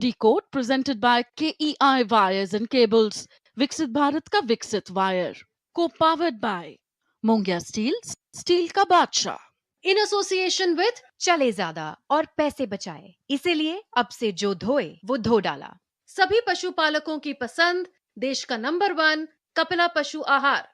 Decode presented by KEI Wires and Cables. विकसित भारत का विकसित वायर को powered by Mongia steels, steel का बादशाह। इन एसोसिएशन विद चले ज्यादा और पैसे बचाए, इसीलिए अब से जो धोए वो धो डाला। सभी पशुपालकों की पसंद, देश का नंबर 1 कपिला पशु आहार।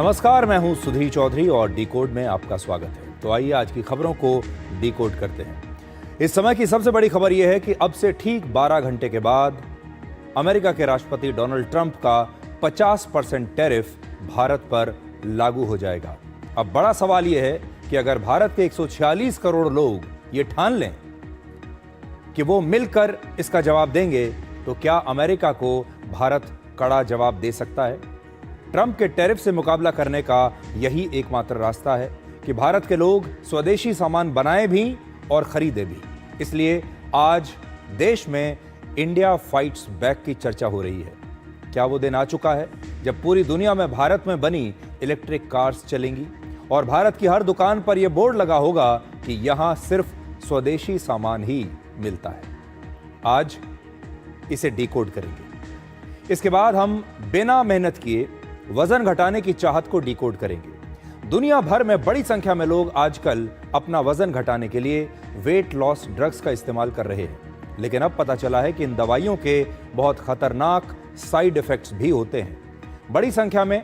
नमस्कार, मैं हूं सुधीर चौधरी और डिकोड में आपका स्वागत है। तो आइए आज की खबरों को डिकोड करते हैं। इस समय की सबसे बड़ी खबर यह है कि अब से ठीक 12 घंटे के बाद अमेरिका के राष्ट्रपति डोनाल्ड ट्रंप का 50% टैरिफ भारत पर लागू हो जाएगा। अब बड़ा सवाल यह है कि अगर भारत के 146 करोड़ लोग ये ठान लें कि वो मिलकर इसका जवाब देंगे, तो क्या अमेरिका को भारत कड़ा जवाब दे सकता है? ट्रंप के टैरिफ से मुकाबला करने का यही एकमात्र रास्ता है कि भारत के लोग स्वदेशी सामान बनाएं भी और खरीदें भी। इसलिए आज देश में इंडिया फाइट्स बैक की चर्चा हो रही है। क्या वो दिन आ चुका है जब पूरी दुनिया में भारत में बनी इलेक्ट्रिक कार्स चलेंगी और भारत की हर दुकान पर यह बोर्ड लगा होगा कि यहां सिर्फ स्वदेशी सामान ही मिलता है? आज इसे डिकोड करेंगे। इसके बाद हम बिना मेहनत किए वजन घटाने की चाहत को डिकोड करेंगे। दुनिया भर में बड़ी संख्या में लोग आजकल अपना वजन घटाने के लिए वेट लॉस ड्रग्स का इस्तेमाल कर रहे हैं, लेकिन अब पता चला है कि इन दवाइयों के बहुत खतरनाक साइड इफेक्ट्स भी होते हैं। बड़ी संख्या में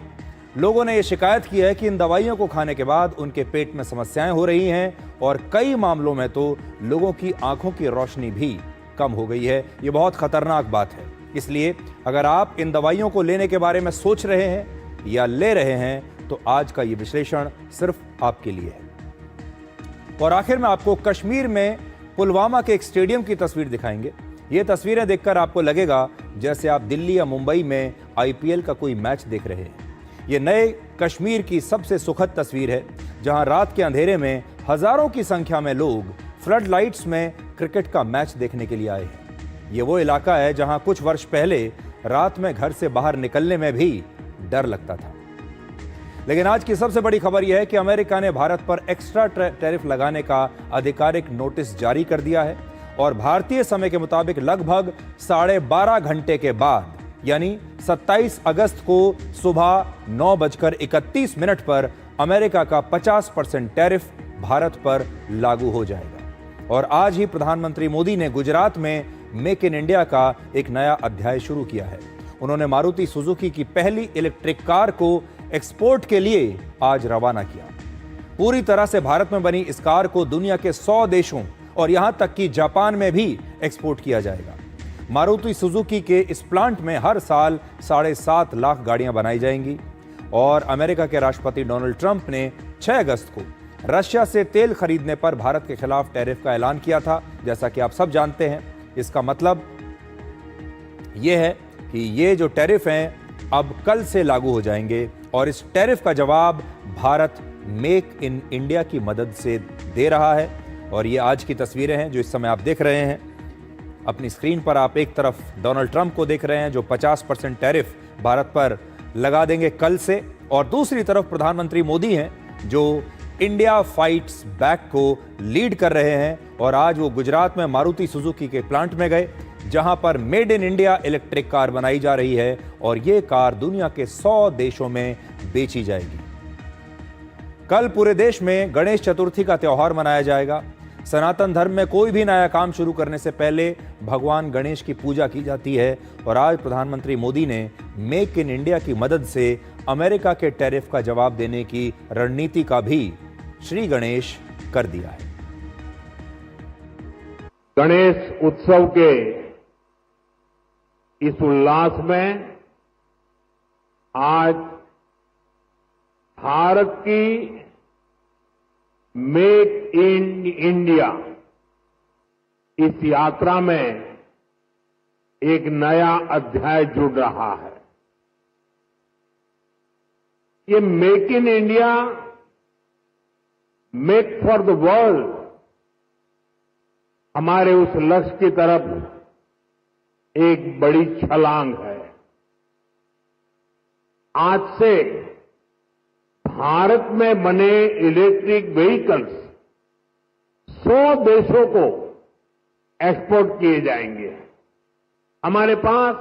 लोगों ने यह शिकायत की है कि इन दवाइयों को खाने के बाद उनके पेट में समस्याएं हो रही हैं और कई मामलों में तो लोगों की आंखों की रोशनी भी कम हो गई है। ये बहुत खतरनाक बात है। इसलिए अगर आप इन दवाइयों को लेने के बारे में सोच रहे हैं या ले रहे हैं, तो आज का ये विश्लेषण सिर्फ आपके लिए है। और आखिर में आपको कश्मीर में पुलवामा के एक स्टेडियम की तस्वीर दिखाएंगे। ये तस्वीरें देखकर आपको लगेगा जैसे आप दिल्ली या मुंबई में आईपीएल का कोई मैच देख रहे हैं। ये नए कश्मीर की सबसे सुखद तस्वीर है, जहां रात के अंधेरे में हजारों की संख्या में लोग फ्लड लाइट्स में क्रिकेट का मैच देखने के लिए आए हैं। ये वो इलाका है जहां कुछ वर्ष पहले रात में घर से बाहर निकलने में भी डर लगता था। लेकिन आज की सबसे बड़ी खबर यह है कि अमेरिका ने भारत पर एक्स्ट्रा टैरिफ लगाने का आधिकारिक नोटिस जारी कर दिया है और भारतीय समय के मुताबिक लगभग 12.5 घंटे के बाद यानी 27 अगस्त को सुबह 9:31 पर अमेरिका का 50% टैरिफ भारत पर लागू हो जाएगा। और आज ही प्रधानमंत्री मोदी ने गुजरात में मेक इन इंडिया का एक नया अध्याय शुरू किया है। उन्होंने मारुति सुजुकी की पहली इलेक्ट्रिक कार को एक्सपोर्ट के लिए आज रवाना किया। पूरी तरह से भारत में बनी इस कार को दुनिया के 100 देशों और यहां तक कि जापान में भी एक्सपोर्ट किया जाएगा। मारुति सुजुकी के इस प्लांट में हर साल 7.5 लाख गाड़ियां बनाई जाएंगी। और अमेरिका के राष्ट्रपति डोनाल्ड ट्रंप ने 6 अगस्त को रशिया से तेल खरीदने पर भारत के खिलाफ टैरिफ का ऐलान किया था। जैसा कि आप सब जानते हैं, इसका मतलब यह है कि ये जो टैरिफ हैं अब कल से लागू हो जाएंगे और इस टैरिफ का जवाब भारत मेक इन इंडिया की मदद से दे रहा है। और ये आज की तस्वीरें हैं जो इस समय आप देख रहे हैं अपनी स्क्रीन पर। आप एक तरफ डोनाल्ड ट्रंप को देख रहे हैं जो 50% टैरिफ भारत पर लगा देंगे कल से, और दूसरी तरफ प्रधानमंत्री मोदी हैं जो इंडिया फाइट्स बैक को लीड कर रहे हैं। और आज वो गुजरात में मारुति सुजुकी के प्लांट में गए जहां पर made in India electric car बनाई जा रही है और ये कार दुनिया के 100 देशों में बेची जाएगी। कल पूरे देश में गणेश चतुर्थी का त्यौहार मनाया जाएगा। सनातन धर्म में कोई भी नया काम शुरू करने से पहले भगवान गणेश की पूजा की जाती है और आज प्रधानमंत्री मोदी ने मेक इन इंडिया की मदद से अमेरिका के टैरिफ का जवाब देने की रणनीति का भी श्री गणेश कर दिया है। गणेश उत्सव के इस उल्लास में आज भारत की मेक इन इंडिया इस यात्रा में एक नया अध्याय जुड़ रहा है। ये make in India, make for the world हमारे उस लक्ष्य की तरफ एक बड़ी छलांग है। आज से भारत में बने इलेक्ट्रिक व्हीकल्स 100 देशों को एक्सपोर्ट किए जाएंगे। हमारे पास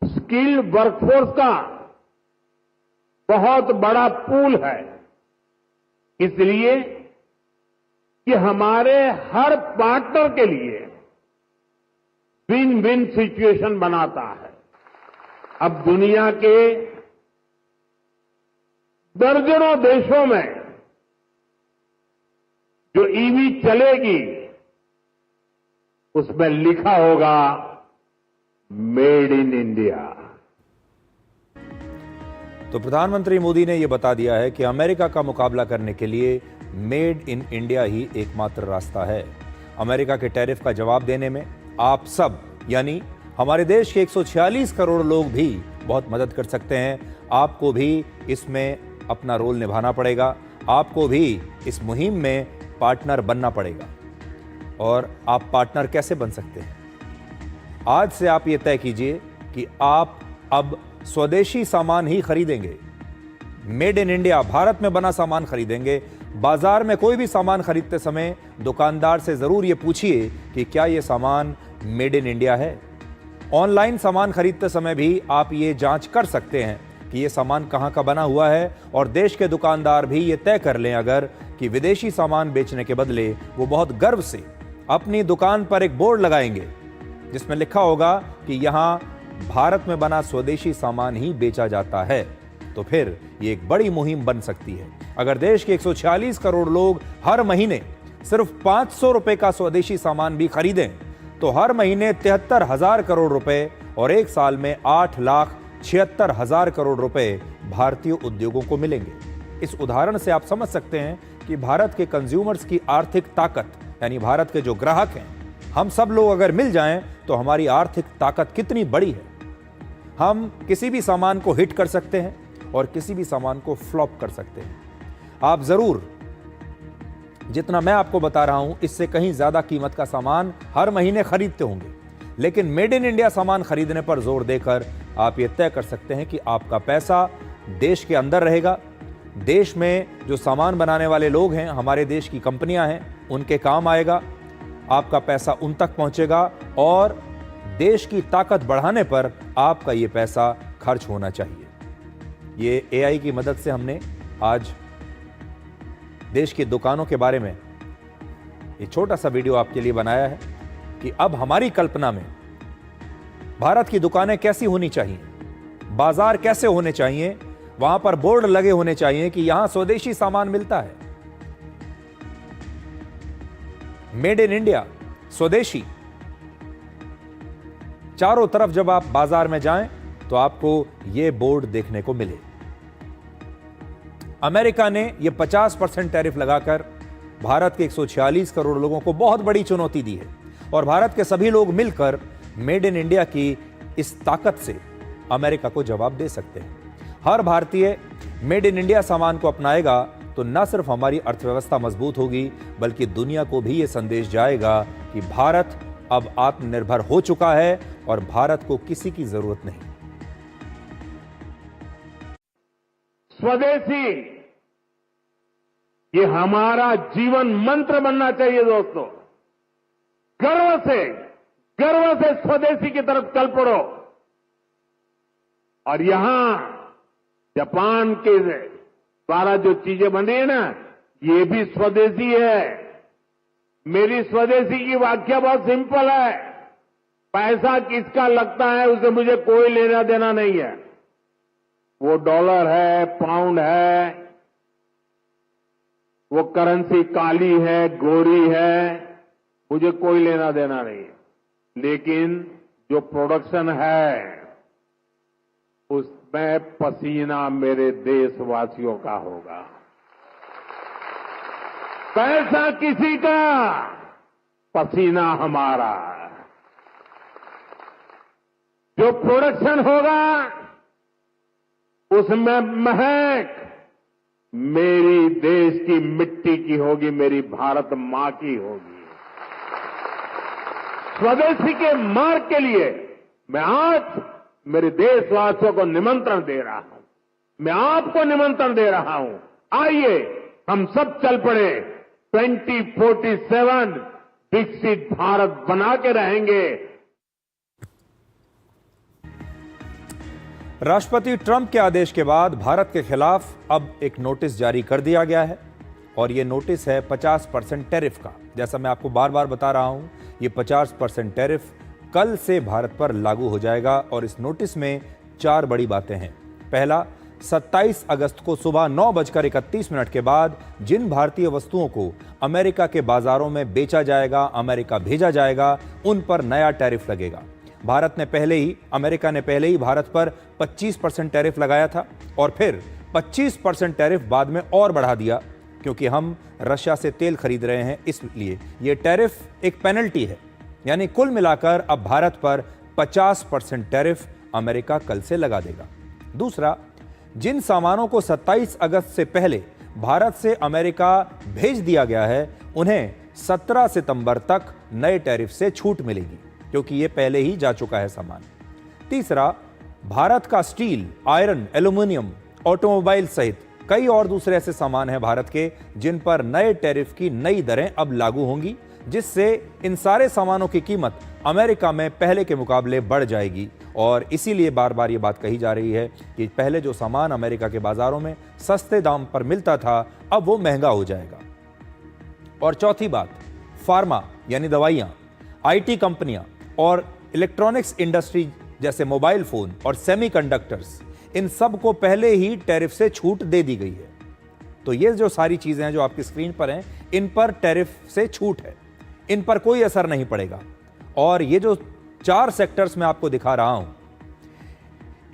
स्किल्ड वर्कफोर्स का बहुत बड़ा पूल है, इसलिए कि हमारे हर पार्टनर के लिए विन विन सिचुएशन बनाता है। अब दुनिया के दर्जनों देशों में जो ईवी चलेगी उसमें लिखा होगा मेड इन इंडिया। तो प्रधानमंत्री मोदी ने यह बता दिया है कि अमेरिका का मुकाबला करने के लिए मेड इन इंडिया ही एकमात्र रास्ता है। अमेरिका के टैरिफ का जवाब देने में आप सब यानी हमारे देश के 146 करोड़ लोग भी बहुत मदद कर सकते हैं। आपको भी इसमें अपना रोल निभाना पड़ेगा, आपको भी इस मुहिम में पार्टनर बनना पड़ेगा। और आप पार्टनर कैसे बन सकते हैं? आज से आप ये तय कीजिए कि आप अब स्वदेशी सामान ही खरीदेंगे, मेड इन इंडिया, भारत में बना सामान खरीदेंगे। बाजार में कोई भी सामान खरीदते समय दुकानदार से जरूर ये पूछिए कि क्या ये सामान मेड इन इंडिया है। ऑनलाइन सामान खरीदते समय भी आप ये जांच कर सकते हैं कि ये सामान कहां का बना हुआ है, और देश के दुकानदार भी ये तय कर लें अगर कि विदेशी सामान बेचने के बदले वो बहुत गर्व से अपनी दुकान पर एक बोर्ड लगाएंगे जिसमें लिखा होगा कि यहां भारत में बना स्वदेशी सामान ही बेचा जाता है, तो फिर ये एक बड़ी मुहिम बन सकती है। अगर देश के 146 करोड़ लोग हर महीने सिर्फ 500 रुपए का स्वदेशी सामान भी खरीदें तो हर महीने 73,000 करोड़ रुपए और एक साल में 8,76,000 करोड़ रुपए भारतीय उद्योगों को मिलेंगे। इस उदाहरण से आप समझ सकते हैं कि भारत के कंज्यूमर्स की आर्थिक ताकत यानी भारत के जो ग्राहक हैं, हम सब लोग अगर मिल जाएं तो हमारी आर्थिक ताकत कितनी बड़ी है। हम किसी भी सामान को हिट कर सकते हैं और किसी भी सामान को फ्लॉप कर सकते हैं। आप जरूर जितना मैं आपको बता रहा हूं इससे कहीं ज्यादा कीमत का सामान हर महीने खरीदते होंगे, लेकिन मेड इन इंडिया सामान खरीदने पर जोर देकर आप यह तय कर सकते हैं कि आपका पैसा देश के अंदर रहेगा। देश में जो सामान बनाने वाले लोग हैं, हमारे देश की कंपनियां हैं, उनके काम आएगा, आपका पैसा उन तक पहुंचेगा और देश की ताकत बढ़ाने पर आपका ये पैसा खर्च होना चाहिए। ये एआई की मदद से हमने आज देश की दुकानों के बारे में ये छोटा सा वीडियो आपके लिए बनाया है कि अब हमारी कल्पना में भारत की दुकानें कैसी होनी चाहिए, बाजार कैसे होने चाहिए, वहां पर बोर्ड लगे होने चाहिए कि यहां स्वदेशी सामान मिलता है, मेड इन इंडिया, स्वदेशी। चारों तरफ जब आप बाजार में जाएं तो आपको यह बोर्ड देखने को मिले। अमेरिका ने यह 50% टैरिफ लगाकर भारत के 146 करोड़ लोगों को बहुत बड़ी चुनौती दी है और भारत के सभी लोग मिलकर मेड इन इंडिया की इस ताकत से अमेरिका को जवाब दे सकते हैं। हर भारतीय मेड इन इंडिया सामान को अपनाएगा तो न सिर्फ हमारी अर्थव्यवस्था मजबूत होगी बल्कि दुनिया को भी यह संदेश जाएगा कि भारत अब आत्मनिर्भर हो चुका है और भारत को किसी की जरूरत नहीं। स्वदेशी ये हमारा जीवन मंत्र बनना चाहिए दोस्तों। गर्व से स्वदेशी की तरफ चल पड़ो। और यहां जापान के द्वारा जो चीजें बन रही है ना, ये भी स्वदेशी है। मेरी स्वदेशी की व्याख्या बहुत सिंपल है। पैसा किसका लगता है उससे मुझे कोई लेना देना नहीं है। वो डॉलर है, पाउंड है, वो करेंसी काली है, गोरी है, मुझे कोई लेना देना नहीं है। लेकिन जो प्रोडक्शन है उसमें पसीना मेरे देशवासियों का होगा। पैसा किसी का, पसीना हमारा। जो प्रोडक्शन होगा उसमें महक मेरी देश की मिट्टी की होगी, मेरी भारत मां की होगी। स्वदेशी के मार्ग के लिए मैं आज मेरे देशवासियों को निमंत्रण दे रहा हूं, मैं आपको निमंत्रण दे रहा हूं। आइए हम सब चल पड़े। 2047 विकसित भारत बना के रहेंगे। राष्ट्रपति ट्रंप के आदेश के बाद भारत के खिलाफ अब एक नोटिस जारी कर दिया गया है और यह नोटिस है 50% टैरिफ का। जैसा मैं आपको बार बार बता रहा हूं, ये 50% टैरिफ कल से भारत पर लागू हो जाएगा और इस नोटिस में 4 बड़ी बातें हैं। पहला, 27 अगस्त को सुबह 9:31 के बाद जिन भारतीय वस्तुओं को अमेरिका के बाजारों में बेचा जाएगा, अमेरिका भेजा जाएगा, उन पर नया टैरिफ लगेगा। अमेरिका ने पहले ही भारत पर 25% टैरिफ लगाया था और फिर 25% टैरिफ बाद में और बढ़ा दिया क्योंकि हम रशिया से तेल खरीद रहे हैं, इसलिए यह टैरिफ एक पेनल्टी है। यानी कुल मिलाकर अब भारत पर 50% टैरिफ अमेरिका कल से लगा देगा। दूसरा, जिन सामानों को 27 अगस्त से पहले भारत से अमेरिका भेज दिया गया है, उन्हें 17 सितंबर तक नए टैरिफ से छूट मिलेगी क्योंकि यह पहले ही जा चुका है सामान। तीसरा, भारत का स्टील, आयरन, एल्यूमिनियम, ऑटोमोबाइल सहित कई और दूसरे ऐसे सामान हैं भारत के जिन पर नए टैरिफ की नई दरें अब लागू होंगी, जिससे इन सारे सामानों की कीमत अमेरिका में पहले के मुकाबले बढ़ जाएगी और इसीलिए बार बार ये बात कही जा रही है कि पहले जो सामान अमेरिका के बाजारों में सस्ते दाम पर मिलता था, अब वो महंगा हो जाएगा। और चौथी बात, फार्मा यानी दवाइयां, आईटी कंपनियां और इलेक्ट्रॉनिक्स इंडस्ट्री जैसे मोबाइल फोन और सेमीकंडक्टर्स, इन सब को पहले ही टैरिफ से छूट दे दी गई है। तो ये जो सारी चीजें हैं जो आपकी स्क्रीन पर हैं, इन पर टैरिफ से छूट है, इन पर कोई असर नहीं पड़ेगा। और ये जो 4 सेक्टर्स मैं आपको दिखा रहा हूं,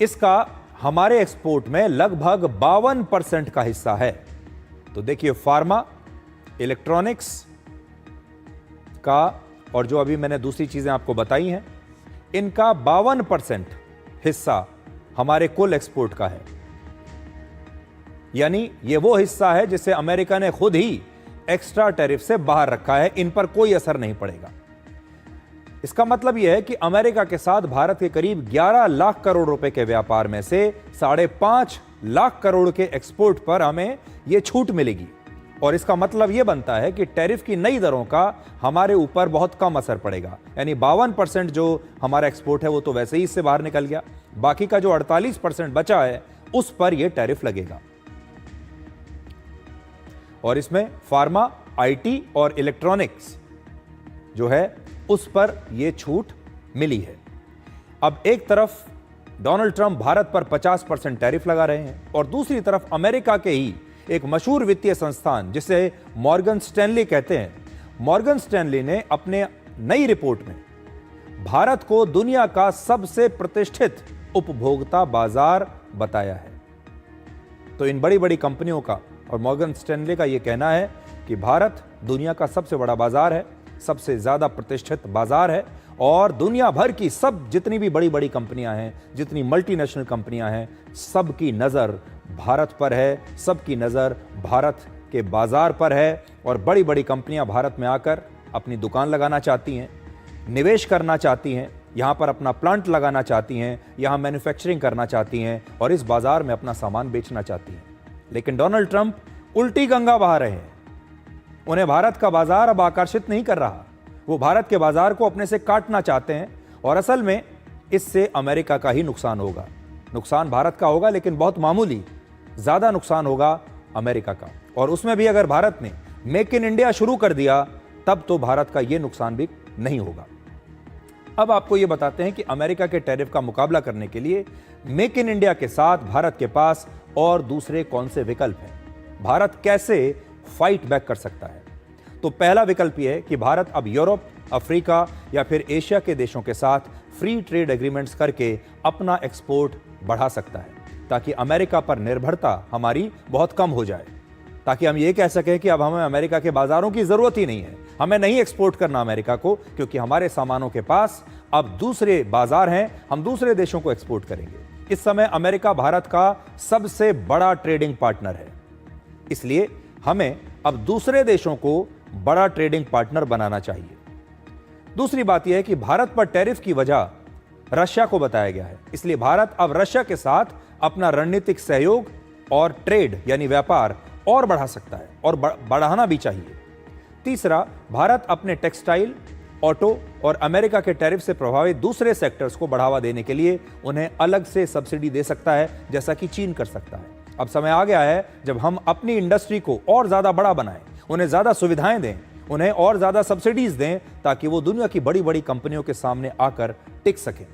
इसका हमारे एक्सपोर्ट में लगभग 52% का हिस्सा है। तो देखिए, फार्मा, इलेक्ट्रॉनिक्स का और जो अभी मैंने दूसरी चीजें आपको बताई हैं, इनका 52% हिस्सा हमारे कुल एक्सपोर्ट का है। यानी ये वो हिस्सा है जिसे अमेरिका ने खुद ही एक्स्ट्रा टैरिफ से बाहर रखा है, इन पर कोई असर नहीं पड़ेगा। इसका मतलब यह है कि अमेरिका के साथ भारत के करीब 11 लाख करोड़ रुपए के व्यापार में से 5.5 लाख करोड़ के एक्सपोर्ट पर हमें यह छूट मिलेगी और इसका मतलब यह बनता है कि टैरिफ की नई दरों का हमारे ऊपर बहुत कम असर पड़ेगा। यानी 52% जो हमारा एक्सपोर्ट है वो तो वैसे ही इससे बाहर निकल गया, बाकी का जो 48% बचा है उस पर यह टैरिफ लगेगा। और इसमें फार्मा, आईटी और इलेक्ट्रॉनिक्स जो है उस पर यह छूट मिली है। अब एक तरफ डोनाल्ड ट्रंप भारत पर 50% टैरिफ लगा रहे हैं और दूसरी तरफ अमेरिका के ही एक मशहूर वित्तीय संस्थान जिसे मॉर्गन स्टैनली कहते हैं, मॉर्गन स्टैनली ने अपने नई रिपोर्ट में भारत को दुनिया का सबसे प्रतिष्ठित उपभोक्ता बाजार बताया है। तो इन बड़ी बड़ी कंपनियों का और मॉर्गन स्टैनली का यह कहना है कि भारत दुनिया का सबसे बड़ा बाजार है, सबसे ज्यादा प्रतिष्ठित बाजार है और दुनिया भर की सब जितनी भी बड़ी बड़ी कंपनियां हैं, जितनी मल्टीनेशनल कंपनियां हैं, सबकी नजर भारत पर है, सबकी नजर भारत के बाजार पर है और बड़ी बड़ी कंपनियां भारत में आकर अपनी दुकान लगाना चाहती हैं, निवेश करना चाहती हैं, यहां पर अपना प्लांट लगाना चाहती हैं, यहां मैन्युफैक्चरिंग करना चाहती हैं और इस बाजार में अपना सामान बेचना चाहती हैं। लेकिन डोनाल्ड ट्रंप उल्टी गंगा बहा रहे हैं। उन्हें भारत का बाजार अब आकर्षित नहीं कर रहा, वो भारत के बाजार को अपने से काटना चाहते हैं और असल में इससे अमेरिका का ही नुकसान होगा। नुकसान भारत का होगा लेकिन बहुत मामूली, ज्यादा नुकसान होगा अमेरिका का। और उसमें भी अगर भारत ने मेक इन इंडिया शुरू कर दिया तब तो भारत का यह नुकसान भी नहीं होगा। अब आपको यह बताते हैं कि अमेरिका के टैरिफ का मुकाबला करने के लिए मेक इन इंडिया के साथ भारत के पास और दूसरे कौन से विकल्प हैं, भारत कैसे फाइट बैक कर सकता है। तो पहला विकल्प यह है कि भारत अब यूरोप, अफ्रीका या फिर एशिया के देशों के साथ फ्री ट्रेड एग्रीमेंट्स करके अपना एक्सपोर्ट बढ़ा सकता है ताकि अमेरिका पर निर्भरता हमारी बहुत कम हो जाए, ताकि हम ये कह सकें कि अब हमें अमेरिका के बाजारों की जरूरत ही नहीं है, हमें नहीं एक्सपोर्ट करना अमेरिका को, क्योंकि हमारे सामानों के पास अब दूसरे बाजार हैं, हम दूसरे देशों को एक्सपोर्ट करेंगे। इस समय अमेरिका भारत का सबसे बड़ा ट्रेडिंग पार्टनर है, इसलिए हमें अब दूसरे देशों को बड़ा ट्रेडिंग पार्टनर बनाना चाहिए। दूसरी बात यह है कि भारत पर टैरिफ की वजह रशिया को बताया गया है, इसलिए भारत अब रशिया के साथ अपना रणनीतिक सहयोग और ट्रेड यानी व्यापार और बढ़ा सकता है और बढ़ाना भी चाहिए। तीसरा, भारत अपने टेक्सटाइल, ऑटो और अमेरिका के टैरिफ से प्रभावित दूसरे सेक्टर्स को बढ़ावा देने के लिए उन्हें अलग से सब्सिडी दे सकता है, जैसा कि चीन कर सकता है। अब समय आ गया है जब हम अपनी इंडस्ट्री को और ज्यादा बड़ा बनाएं, उन्हें ज्यादा सुविधाएं दें, उन्हें और ज्यादा सब्सिडीज दें, ताकि वो दुनिया की बड़ी बड़ी कंपनियों के सामने आकर टिक सकें।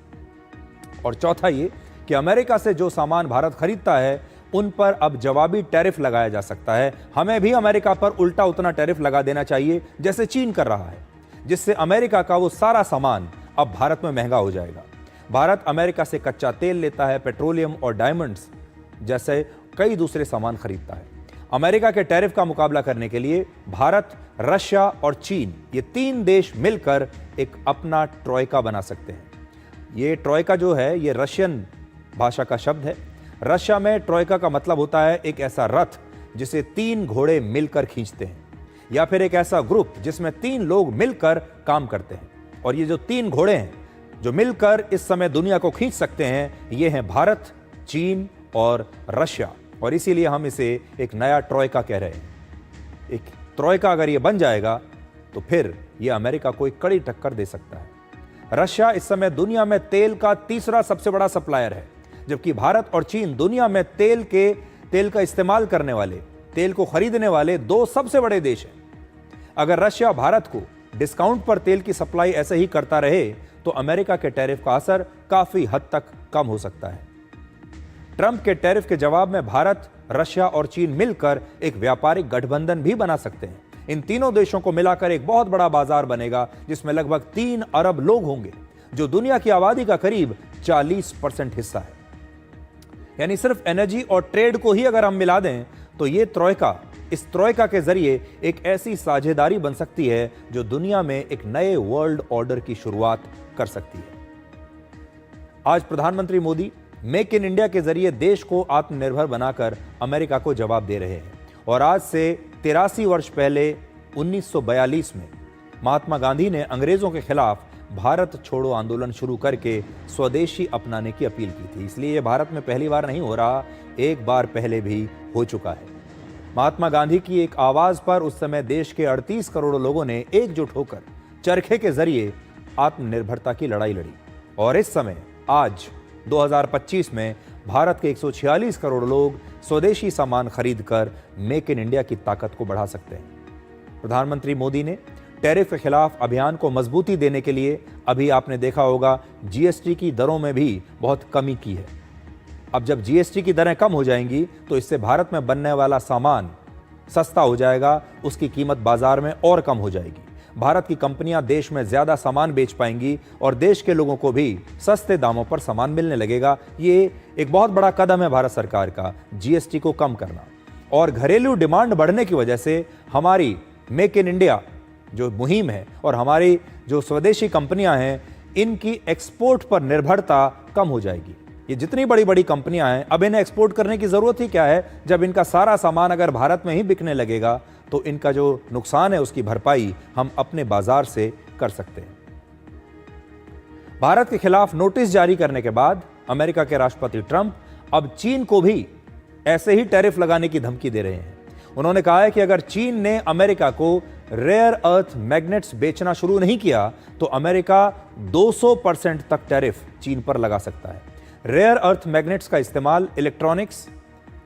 और चौथा ये कि अमेरिका से जो सामान भारत खरीदता है उन पर अब जवाबी टैरिफ लगाया जा सकता है। हमें भी अमेरिका पर उल्टा उतना टैरिफ लगा देना चाहिए जैसे चीन कर रहा है, जिससे अमेरिका का वो सारा सामान अब भारत में महंगा हो जाएगा। भारत अमेरिका से कच्चा तेल लेता है, पेट्रोलियम और डायमंड्स जैसे कई दूसरे सामान खरीदता है। अमेरिका के टैरिफ का मुकाबला करने के लिए भारत, रशिया और चीन ये तीन देश मिलकर एक अपना ट्रोइका बना सकते हैं। ये ट्रोइका जो है ये रशियन भाषा का शब्द है। रशिया में ट्रोइका का मतलब होता है एक ऐसा रथ जिसे तीन घोड़े मिलकर खींचते हैं, या फिर एक ऐसा ग्रुप जिसमें तीन लोग मिलकर काम करते हैं। और ये जो तीन घोड़े हैं जो मिलकर इस समय दुनिया को खींच सकते हैं, ये हैं भारत, चीन और रशिया। और इसीलिए हम इसे एक नया ट्रोइका कह रहे हैं। एक ट्रोइका अगर ये बन जाएगा तो फिर ये अमेरिका को एक कड़ी टक्कर दे सकता है। रशिया इस समय दुनिया में तेल का तीसरा सबसे बड़ा सप्लायर है, जबकि भारत और चीन दुनिया में तेल का इस्तेमाल करने वाले, तेल को खरीदने वाले दो सबसे बड़े देश हैं। अगर रशिया भारत को डिस्काउंट पर तेल की सप्लाई ऐसे ही करता रहे तो अमेरिका के टैरिफ का असर काफी हद तक कम हो सकता है। ट्रंप के टैरिफ के जवाब में भारत, रशिया और चीन मिलकर एक व्यापारिक गठबंधन भी बना सकते हैं। इन तीनों देशों को मिलाकर एक बहुत बड़ा बाजार बनेगा, जिसमें लगभग 3 अरब लोग होंगे, जो दुनिया की आबादी का करीब 40% हिस्सा है। यानी सिर्फ एनर्जी और ट्रेड को ही अगर हम मिला दें तो इस ट्रोइका के जरिए एक ऐसी साझेदारी बन सकती है जो दुनिया में एक नए वर्ल्ड ऑर्डर की शुरुआत कर सकती है। आज प्रधानमंत्री मोदी मेक इन इंडिया के जरिए देश को आत्मनिर्भर बनाकर अमेरिका को जवाब दे रहे हैं। और आज से 83 वर्ष पहले 1942 में महात्मा गांधी ने अंग्रेजों के खिलाफ भारत छोड़ो आंदोलन शुरू करके स्वदेशी अपनाने की अपील की थी। इसलिए यह भारत में पहली बार नहीं हो रहा, एक बार पहले भी हो चुका है। महात्मा गांधी की एक आवाज पर उस समय देश के 38 करोड़ लोगों ने एकजुट होकर चरखे के जरिए आत्मनिर्भरता की लड़ाई लड़ी। और इस समय आज 2025 में भारत के 146 करोड़ लोग स्वदेशी सामान खरीदकर मेक इन इंडिया की ताकत को बढ़ा सकते हैं। प्रधानमंत्री मोदी ने टैरिफ के खिलाफ अभियान को मजबूती देने के लिए अभी आपने देखा होगा जीएसटी की दरों में भी बहुत कमी की है। अब जब जीएसटी की दरें कम हो जाएंगी तो इससे भारत में बनने वाला सामान सस्ता हो जाएगा, उसकी कीमत बाजार में और कम हो जाएगी। भारत की कंपनियां देश में ज्यादा सामान बेच पाएंगी और देश के लोगों को भी सस्ते दामों पर सामान मिलने लगेगा। ये एक बहुत बड़ा कदम है भारत सरकार का, जीएसटी को कम करना। और घरेलू डिमांड बढ़ने की वजह से हमारी मेक इन इंडिया जो मुहिम है और हमारी जो स्वदेशी कंपनियां हैं, इनकी एक्सपोर्ट पर निर्भरता कम हो जाएगी। ये जितनी बड़ी बड़ी कंपनियां हैं, अब इन्हें एक्सपोर्ट करने की जरूरत ही क्या है, जब इनका सारा सामान अगर भारत में ही बिकने लगेगा तो इनका जो नुकसान है उसकी भरपाई हम अपने बाजार से कर सकते हैं। भारत के खिलाफ नोटिस जारी करने के बाद अमेरिका के राष्ट्रपति ट्रंप अब चीन को भी ऐसे ही टैरिफ लगाने की धमकी दे रहे हैं। उन्होंने कहा है कि अगर चीन ने अमेरिका को रेयर अर्थ मैग्नेट्स बेचना शुरू नहीं किया तो अमेरिका 200% तक टैरिफ चीन पर लगा सकता है। रेयर अर्थ मैग्नेट्स का इस्तेमाल इलेक्ट्रॉनिक्स,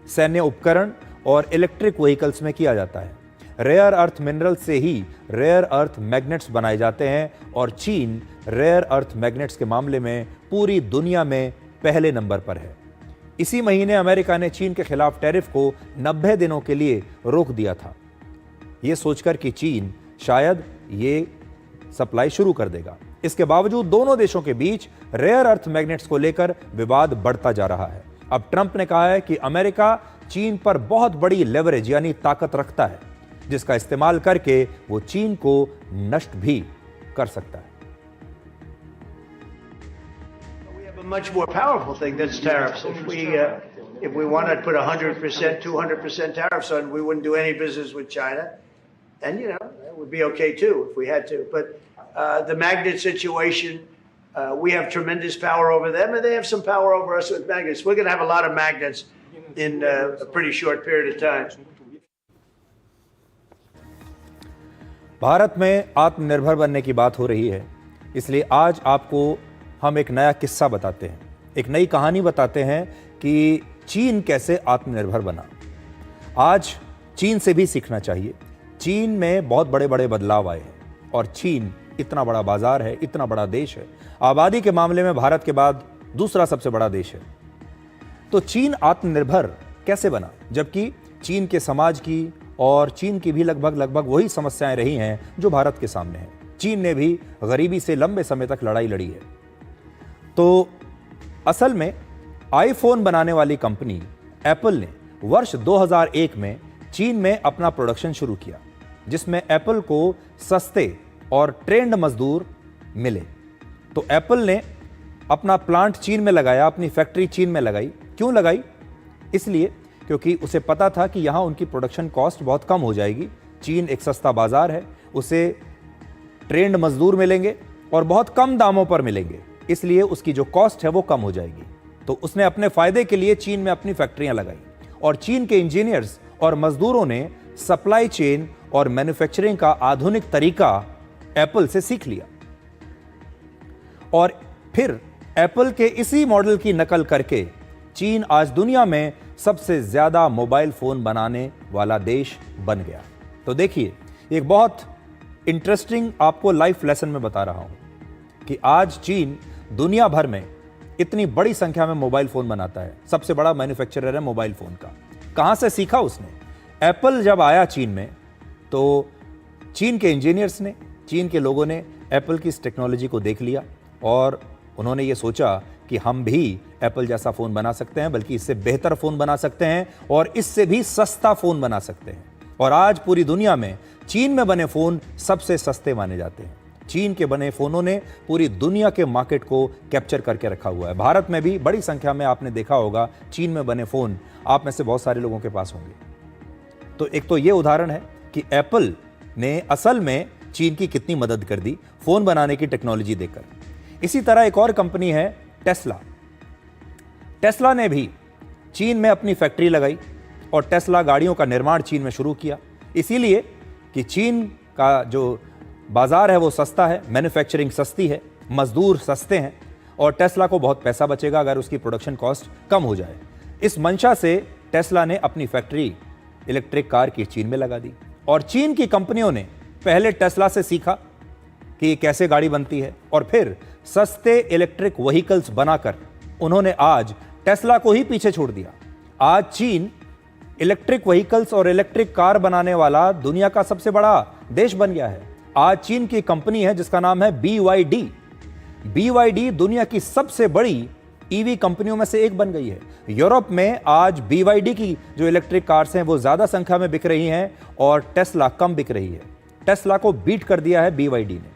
सैन्य उपकरण और इलेक्ट्रिक व्हीकल्स में किया जाता है। रेयर अर्थ मिनरल से ही रेयर अर्थ मैग्नेट्स बनाए जाते हैं और चीन रेयर अर्थ मैग्नेट्स के मामले में पूरी दुनिया में पहले नंबर पर है। इसी महीने अमेरिका ने चीन के खिलाफ टैरिफ को 90 दिनों के लिए रोक दिया था, यह सोचकर कि चीन शायद ये सप्लाई शुरू कर देगा। इसके बावजूद दोनों देशों के बीच रेयर अर्थ मैग्नेट्स को लेकर विवाद बढ़ता जा रहा है। अब ट्रंप ने कहा है कि अमेरिका चीन पर बहुत बड़ी लेवरेज यानी ताकत रखता है, जिसका इस्तेमाल करके वो चीन को नष्ट भी कर सकता है। We have a much more powerful thing that's tariffs. If we want to put 100%, 200% tariffs on, we wouldn't do any business with China. And, you know, it would be okay too if we had to. But the magnet situation, we have tremendous power over them, and they have some power over us with magnets. We're going to have a lot of magnets in a pretty short period of time. Bharat में आत्मनिर्भर बनने की बात हो रही है, इसलिए आज आपको हम एक नया किस्सा बताते हैं, एक नई कहानी बताते हैं कि चीन कैसे आत्मनिर्भर बना। आज चीन से भी सीखना चाहिए। चीन में बहुत बड़े बड़े बदलाव आए हैं और चीन इतना बड़ा बाजार है, इतना बड़ा देश है, आबादी के मामले में भारत के बाद दूसरा सबसे बड़ा देश है। तो चीन आत्मनिर्भर कैसे बना, जबकि चीन के समाज की और चीन की भी लगभग वही समस्याएं रही हैं जो भारत के सामने हैं। चीन ने भी गरीबी से लंबे समय तक लड़ाई लड़ी है। तो असल में आईफोन बनाने वाली कंपनी एप्पल ने वर्ष 2001 में चीन में अपना प्रोडक्शन शुरू किया, जिसमें एप्पल को सस्ते और ट्रेंड मजदूर मिले। तो एप्पल ने अपना प्लांट चीन में लगाया, अपनी फैक्ट्री चीन में लगाई। क्यों लगाई? इसलिए क्योंकि उसे पता था कि यहां उनकी प्रोडक्शन कॉस्ट बहुत कम हो जाएगी। चीन एक सस्ता बाजार है, उसे ट्रेंड मजदूर मिलेंगे और बहुत कम दामों पर मिलेंगे, इसलिए उसकी जो कॉस्ट है वो कम हो जाएगी। तो उसने अपने फायदे के लिए चीन में अपनी फैक्ट्रियां लगाई और चीन के इंजीनियर्स और मजदूरों ने सप्लाई चेन और मैन्युफैक्चरिंग का आधुनिक तरीका एप्पल से सीख लिया और फिर एप्पल के इसी मॉडल की नकल करके चीन आज दुनिया में सबसे ज्यादा मोबाइल फोन बनाने वाला देश बन गया। तो देखिए, एक बहुत इंटरेस्टिंग आपको लाइफ लेसन में बता रहा हूं कि आज चीन दुनिया भर में इतनी बड़ी संख्या में मोबाइल फोन बनाता है, सबसे बड़ा मैन्युफैक्चरर है मोबाइल फोन का। कहां से सीखा उसने? एप्पल जब आया चीन में तो चीन के इंजीनियर्स ने, चीन के लोगों ने एप्पल की इस टेक्नोलॉजी को देख लिया और उन्होंने ये सोचा कि हम भी एप्पल जैसा फोन बना सकते हैं, बल्कि इससे बेहतर फोन बना सकते हैं और इससे भी सस्ता फोन बना सकते हैं। और आज पूरी दुनिया में चीन में बने फोन सबसे सस्ते माने जाते हैं। चीन के बने फोनों ने पूरी दुनिया के मार्केट को कैप्चर करके रखा हुआ है। भारत में भी बड़ी संख्या में आपने देखा होगा चीन में बने फोन आप में से बहुत सारे लोगों के पास होंगे। तो एक तो ये उदाहरण है कि एप्पल ने असल में चीन की कितनी मदद कर दी फोन बनाने की टेक्नोलॉजी देकर। इसी तरह एक और कंपनी है टेस्ला। टेस्ला ने भी चीन में अपनी फैक्ट्री लगाई और टेस्ला गाड़ियों का निर्माण चीन में शुरू किया, इसीलिए कि चीन का जो बाजार है वो सस्ता है, मैन्युफैक्चरिंग सस्ती है, मजदूर सस्ते हैं और टेस्ला को बहुत पैसा बचेगा अगर उसकी प्रोडक्शन कॉस्ट कम हो जाए। इस मंशा से टेस्ला ने अपनी फैक्ट्री इलेक्ट्रिक कार की चीन में लगा दी और चीन की कंपनियों ने पहले टेस्ला से सीखा कि कैसे गाड़ी बनती है और फिर सस्ते इलेक्ट्रिक व्हीकल्स बनाकर उन्होंने आज टेस्ला को ही पीछे छोड़ दिया। आज चीन इलेक्ट्रिक व्हीकल्स और इलेक्ट्रिक कार बनाने वाला दुनिया का सबसे बड़ा देश बन गया है। आज चीन की कंपनी है जिसका नाम है BYD। BYD दुनिया की सबसे बड़ी ईवी कंपनियों में से एक बन गई है। यूरोप में आज BYD की जो इलेक्ट्रिक कार्स हैं वो ज्यादा संख्या में बिक रही हैं और टेस्ला कम बिक रही है। टेस्ला को बीट कर दिया है BYD ने।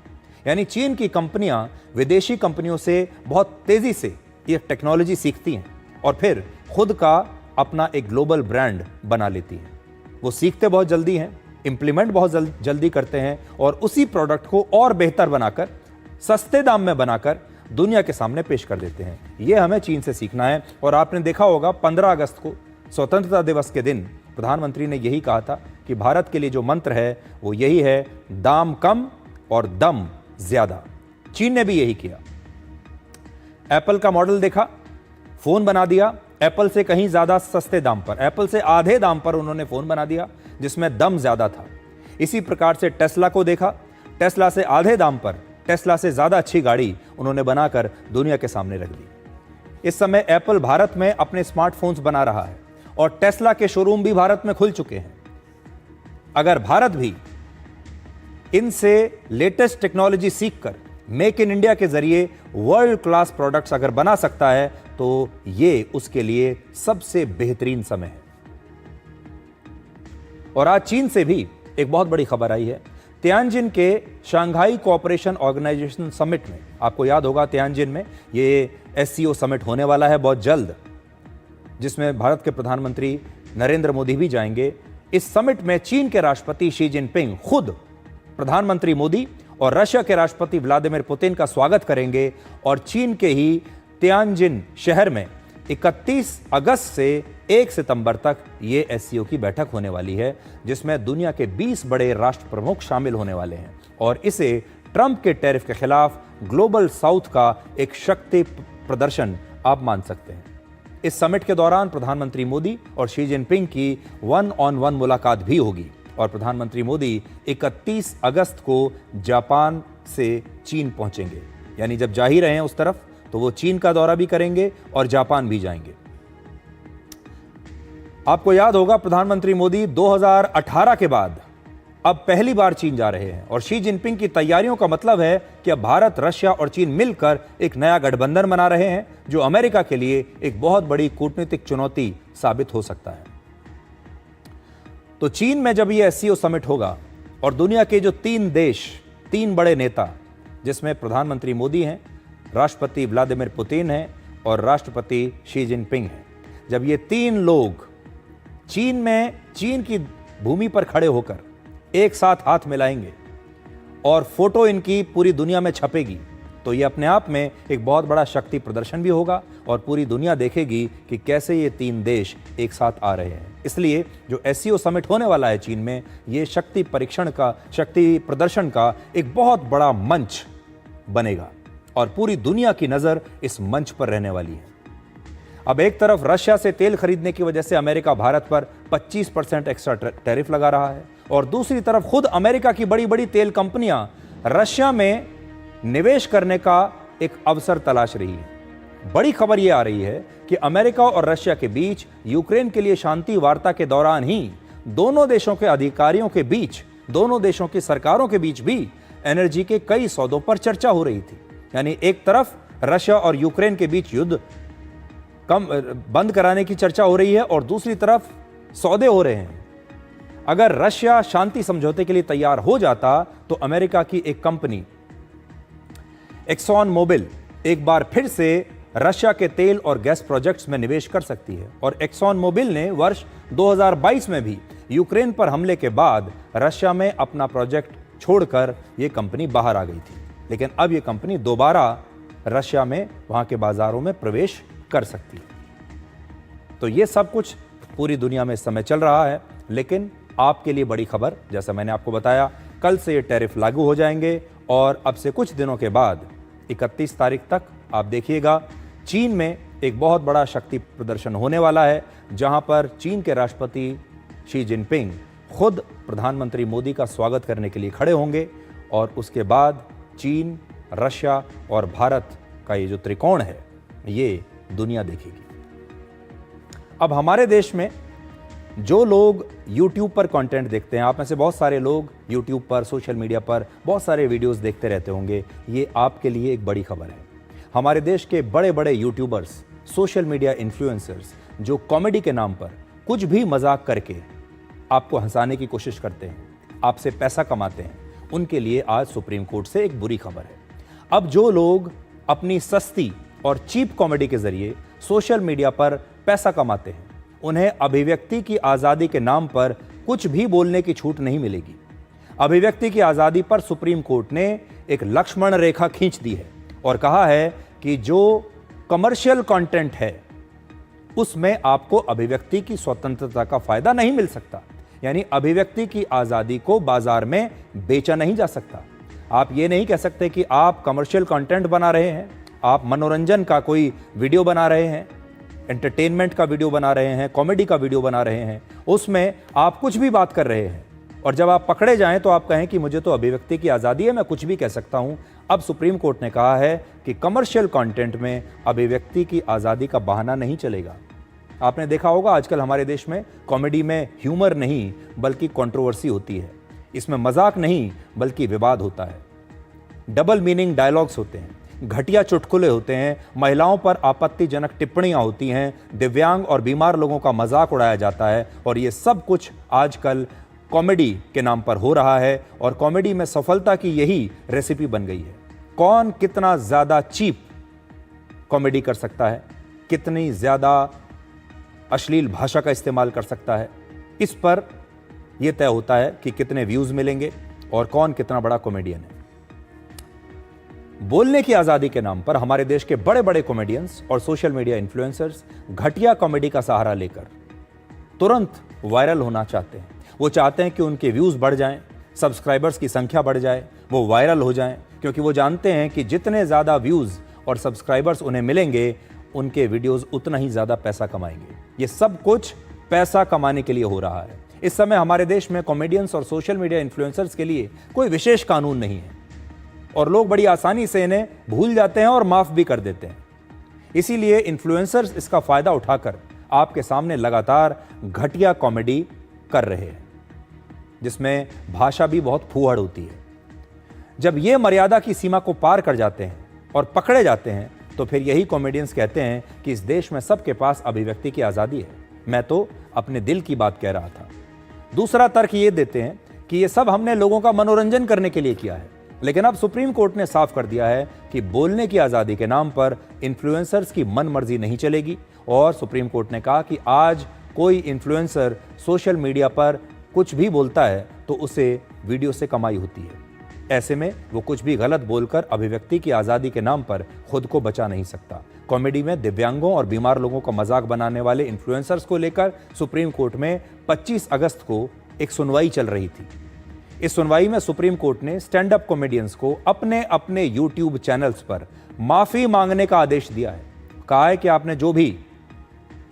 यानी चीन की कंपनियां विदेशी कंपनियों से बहुत तेजी से ये टेक्नोलॉजी सीखती हैं और फिर खुद का अपना एक ग्लोबल ब्रांड बना लेती हैं। वो सीखते बहुत जल्दी हैं, इंप्लीमेंट बहुत जल्दी करते हैं और उसी प्रोडक्ट को और बेहतर बनाकर, सस्ते दाम में बनाकर दुनिया के सामने पेश कर देते हैं। ये हमें चीन से सीखना है। और आपने देखा होगा 15 अगस्त को स्वतंत्रता दिवस के दिन प्रधानमंत्री ने यही कहा था कि भारत के लिए जो मंत्र है वो यही है, दाम कम और दम ज्यादा। चीन ने भी यही किया। एप्पल का मॉडल देखा, फोन बना दिया एप्पल से कहीं ज्यादा सस्ते दाम पर, एप्पल से आधे दाम पर उन्होंने फोन बना दिया जिसमें दम ज्यादा था। इसी प्रकार से टेस्ला को देखा, टेस्ला से आधे दाम पर टेस्ला से ज्यादा अच्छी गाड़ी उन्होंने बनाकर दुनिया के सामने रख दी। इस समय एप्पल भारत में अपने स्मार्टफोन्स बना रहा है और टेस्ला के शोरूम भी भारत में खुल चुके हैं। अगर भारत भी इनसे लेटेस्ट टेक्नोलॉजी सीखकर मेक इन इंडिया के जरिए वर्ल्ड क्लास प्रोडक्ट्स अगर बना सकता है तो ये उसके लिए सबसे बेहतरीन समय है। और आज चीन से भी एक बहुत बड़ी खबर आई है। तियानजिन के शंघाई कोऑपरेशन ऑर्गेनाइजेशन समिट में, आपको याद होगा तियानजिन में ये एससीओ समिट होने वाला है बहुत जल्द, जिसमें भारत के प्रधानमंत्री नरेंद्र मोदी भी जाएंगे। इस समिट में चीन के राष्ट्रपति शी जिनपिंग खुद प्रधानमंत्री मोदी और रशिया के राष्ट्रपति व्लादिमीर पुतिन का स्वागत करेंगे और चीन के ही तियानजिन शहर में 31 अगस्त से 1 सितंबर तक ये एससीओ की बैठक होने वाली है, जिसमें दुनिया के 20 बड़े राष्ट्र प्रमुख शामिल होने वाले हैं और इसे ट्रंप के टैरिफ के खिलाफ ग्लोबल साउथ का एक शक्ति प्रदर्शन आप मान सकते हैं। इस समिट के दौरान प्रधानमंत्री मोदी और शी जिनपिंग की 1-on-1 मुलाकात भी होगी और प्रधानमंत्री मोदी 31 अगस्त को जापान से चीन पहुंचेंगे। यानी जब जा ही रहे हैं उस तरफ तो वो चीन का दौरा भी करेंगे और जापान भी जाएंगे। आपको याद होगा प्रधानमंत्री मोदी 2018 के बाद अब पहली बार चीन जा रहे हैं और शी जिनपिंग की तैयारियों का मतलब है कि अब भारत, रशिया और चीन मिलकर एक नया गठबंधन बना रहे हैं, जो अमेरिका के लिए एक बहुत बड़ी कूटनीतिक चुनौती साबित हो सकता है। तो चीन में जब यह एससीओ समिट होगा और दुनिया के जो 3 देश, 3 बड़े नेता, जिसमें प्रधानमंत्री मोदी हैं, राष्ट्रपति व्लादिमीर पुतिन हैं और राष्ट्रपति शी जिनपिंग हैं, जब ये 3 लोग चीन में चीन की भूमि पर खड़े होकर एक साथ हाथ मिलाएंगे और फोटो इनकी पूरी दुनिया में छपेगी, तो ये अपने आप में एक बहुत बड़ा शक्ति प्रदर्शन भी होगा और पूरी दुनिया देखेगी कि कैसे ये 3 देश एक साथ आ रहे हैं। इसलिए जो एससीओ समिट होने वाला है चीन में, ये शक्ति परीक्षण का, शक्ति प्रदर्शन का एक बहुत बड़ा मंच बनेगा और पूरी दुनिया की नजर इस मंच पर रहने वाली है। अब एक तरफ रशिया से तेल खरीदने की वजह से अमेरिका भारत पर 25% एक्स्ट्रा टैरिफ लगा रहा है और दूसरी तरफ खुद अमेरिका की बड़ी बड़ी तेल कंपनियां रशिया में निवेश करने का एक अवसर तलाश रही है। बड़ी खबर यह आ रही है कि अमेरिका और रशिया के बीच यूक्रेन के लिए शांति वार्ता के दौरान ही दोनों देशों के अधिकारियों के बीच, दोनों देशों की सरकारों के बीच भी एनर्जी के कई सौदों पर चर्चा हो रही थी। यानी एक तरफ रशिया और यूक्रेन के बीच युद्ध बंद कराने की चर्चा हो रही है और दूसरी तरफ सौदे हो रहे हैं। अगर रशिया शांति समझौते के लिए तैयार हो जाता तो अमेरिका की एक कंपनी एक्सॉन मोबिल एक बार फिर से रशिया के तेल और गैस प्रोजेक्ट्स में निवेश कर सकती है और एक्सॉन मोबिल ने वर्ष 2022 में भी यूक्रेन पर हमले के बाद रशिया में अपना प्रोजेक्ट छोड़कर यह कंपनी बाहर आ गई थी, लेकिन अब यह कंपनी दोबारा रशिया में वहां के बाजारों में प्रवेश कर सकती है। तो यह सब कुछ पूरी दुनिया में इस समय चल रहा है, लेकिन आपके लिए बड़ी खबर, जैसा मैंने आपको बताया, कल से ये टैरिफ लागू हो जाएंगे और अब से कुछ दिनों के बाद 31 तारीख तक आप देखिएगा चीन में एक बहुत बड़ा शक्ति प्रदर्शन होने वाला है, जहां पर चीन के राष्ट्रपति शी जिनपिंग खुद प्रधानमंत्री मोदी का स्वागत करने के लिए खड़े होंगे और उसके बाद चीन, रशिया और भारत का ये जो त्रिकोण है ये दुनिया देखेगी। अब हमारे देश में जो लोग YouTube पर कंटेंट देखते हैं, आप में से बहुत सारे लोग YouTube पर, सोशल मीडिया पर बहुत सारे वीडियोस देखते रहते होंगे, ये आपके लिए एक बड़ी खबर है। हमारे देश के बड़े बड़े यूट्यूबर्स, सोशल मीडिया इन्फ्लुएंसर्स जो कॉमेडी के नाम पर कुछ भी मजाक करके आपको हंसाने की कोशिश करते हैं, आपसे पैसा कमाते हैं, उनके लिए आज सुप्रीम कोर्ट से एक बुरी खबर है। अब जो लोग अपनी सस्ती और चीप कॉमेडी के जरिए सोशल मीडिया पर पैसा कमाते हैं, उन्हें अभिव्यक्ति की आज़ादी के नाम पर कुछ भी बोलने की छूट नहीं मिलेगी। अभिव्यक्ति की आज़ादी पर सुप्रीम कोर्ट ने एक लक्ष्मण रेखा खींच दी है और कहा है कि जो कमर्शियल कंटेंट है उसमें आपको अभिव्यक्ति की स्वतंत्रता का फायदा नहीं मिल सकता। यानी अभिव्यक्ति की आज़ादी को बाजार में बेचा नहीं जा सकता। आप ये नहीं कह सकते कि आप कमर्शियल कंटेंट बना रहे हैं, आप मनोरंजन का कोई वीडियो बना रहे हैं, एंटरटेनमेंट का वीडियो बना रहे हैं, कॉमेडी का वीडियो बना रहे हैं, उसमें आप कुछ भी बात कर रहे हैं और जब आप पकड़े जाएं तो आप कहें कि मुझे तो अभिव्यक्ति की आज़ादी है, मैं कुछ भी कह सकता हूं। अब सुप्रीम कोर्ट ने कहा है कि कमर्शियल कंटेंट में अभिव्यक्ति की आज़ादी का बहाना नहीं चलेगा। आपने देखा होगा आजकल हमारे देश में कॉमेडी में ह्यूमर नहीं बल्कि कंट्रोवर्सी होती है, इसमें मजाक नहीं बल्कि विवाद होता है, डबल मीनिंग डायलॉग्स होते हैं, घटिया चुटकुले होते हैं, महिलाओं पर आपत्तिजनक टिप्पणियां होती हैं, दिव्यांग और बीमार लोगों का मजाक उड़ाया जाता है और ये सब कुछ आजकल कॉमेडी के नाम पर हो रहा है और कॉमेडी में सफलता की यही रेसिपी बन गई है। कौन कितना ज्यादा चीप कॉमेडी कर सकता है, कितनी ज्यादा अश्लील भाषा का इस्तेमाल कर सकता है, इस पर यह तय होता है कि कितने व्यूज मिलेंगे और कौन कितना बड़ा कॉमेडियन है। बोलने की आजादी के नाम पर हमारे देश के बड़े बड़े कॉमेडियंस और सोशल मीडिया इन्फ्लुएंसर्स घटिया कॉमेडी का सहारा लेकर तुरंत वायरल होना चाहते हैं। वो चाहते हैं कि उनके व्यूज बढ़ जाएं, सब्सक्राइबर्स की संख्या बढ़ जाए, वो वायरल हो जाएं, क्योंकि वो जानते हैं कि जितने ज्यादा व्यूज और सब्सक्राइबर्स उन्हें मिलेंगे, उनके वीडियोस उतना ही ज्यादा पैसा कमाएंगे। ये सब कुछ पैसा कमाने के लिए हो रहा है। इस समय हमारे देश में कॉमेडियंस और सोशल मीडिया इन्फ्लुएंसर्स के लिए कोई विशेष कानून नहीं है और लोग बड़ी आसानी से इन्हें भूल जाते हैं और माफ भी कर देते हैं। इसीलिए इन्फ्लुएंसर्स इसका फायदा उठाकर आपके सामने लगातार घटिया कॉमेडी कर रहे हैं, जिसमें भाषा भी बहुत फूहड़ होती है। जब ये मर्यादा की सीमा को पार कर जाते हैं और पकड़े जाते हैं, तो फिर यही कॉमेडियंस कहते हैं कि इस देश में सबके पास अभिव्यक्ति की आजादी है। मैं तो अपने दिल की बात कह रहा था। दूसरा तर्क ये देते हैं कि ये सब हमने लोगों का मनोरंजन करने के लिए किया है, लेकिन अब सुप्रीम कोर्ट ने साफ कर दिया है कि बोलने की आजादी के नाम पर इन्फ्लुएंसर्स की मनमर्जी नहीं चलेगी। और सुप्रीम कोर्ट ने कहा कि आज कोई इन्फ्लुएंसर सोशल मीडिया पर कुछ भी बोलता है तो उसे वीडियो से कमाई होती है। ऐसे में वो कुछ भी गलत बोलकर अभिव्यक्ति की आजादी के नाम पर खुद को बचा नहीं सकता। कॉमेडी में दिव्यांगों और बीमार लोगों का मजाक बनाने वाले इन्फ्लुएंसर्स को लेकर सुप्रीम कोर्ट में 25 अगस्त को एक सुनवाई चल रही थी। इस सुनवाई में सुप्रीम कोर्ट ने स्टैंड अप कॉमेडियंस को अपने अपने यूट्यूब चैनल्स पर माफी मांगने का आदेश दिया है। कहा है कि आपने जो भी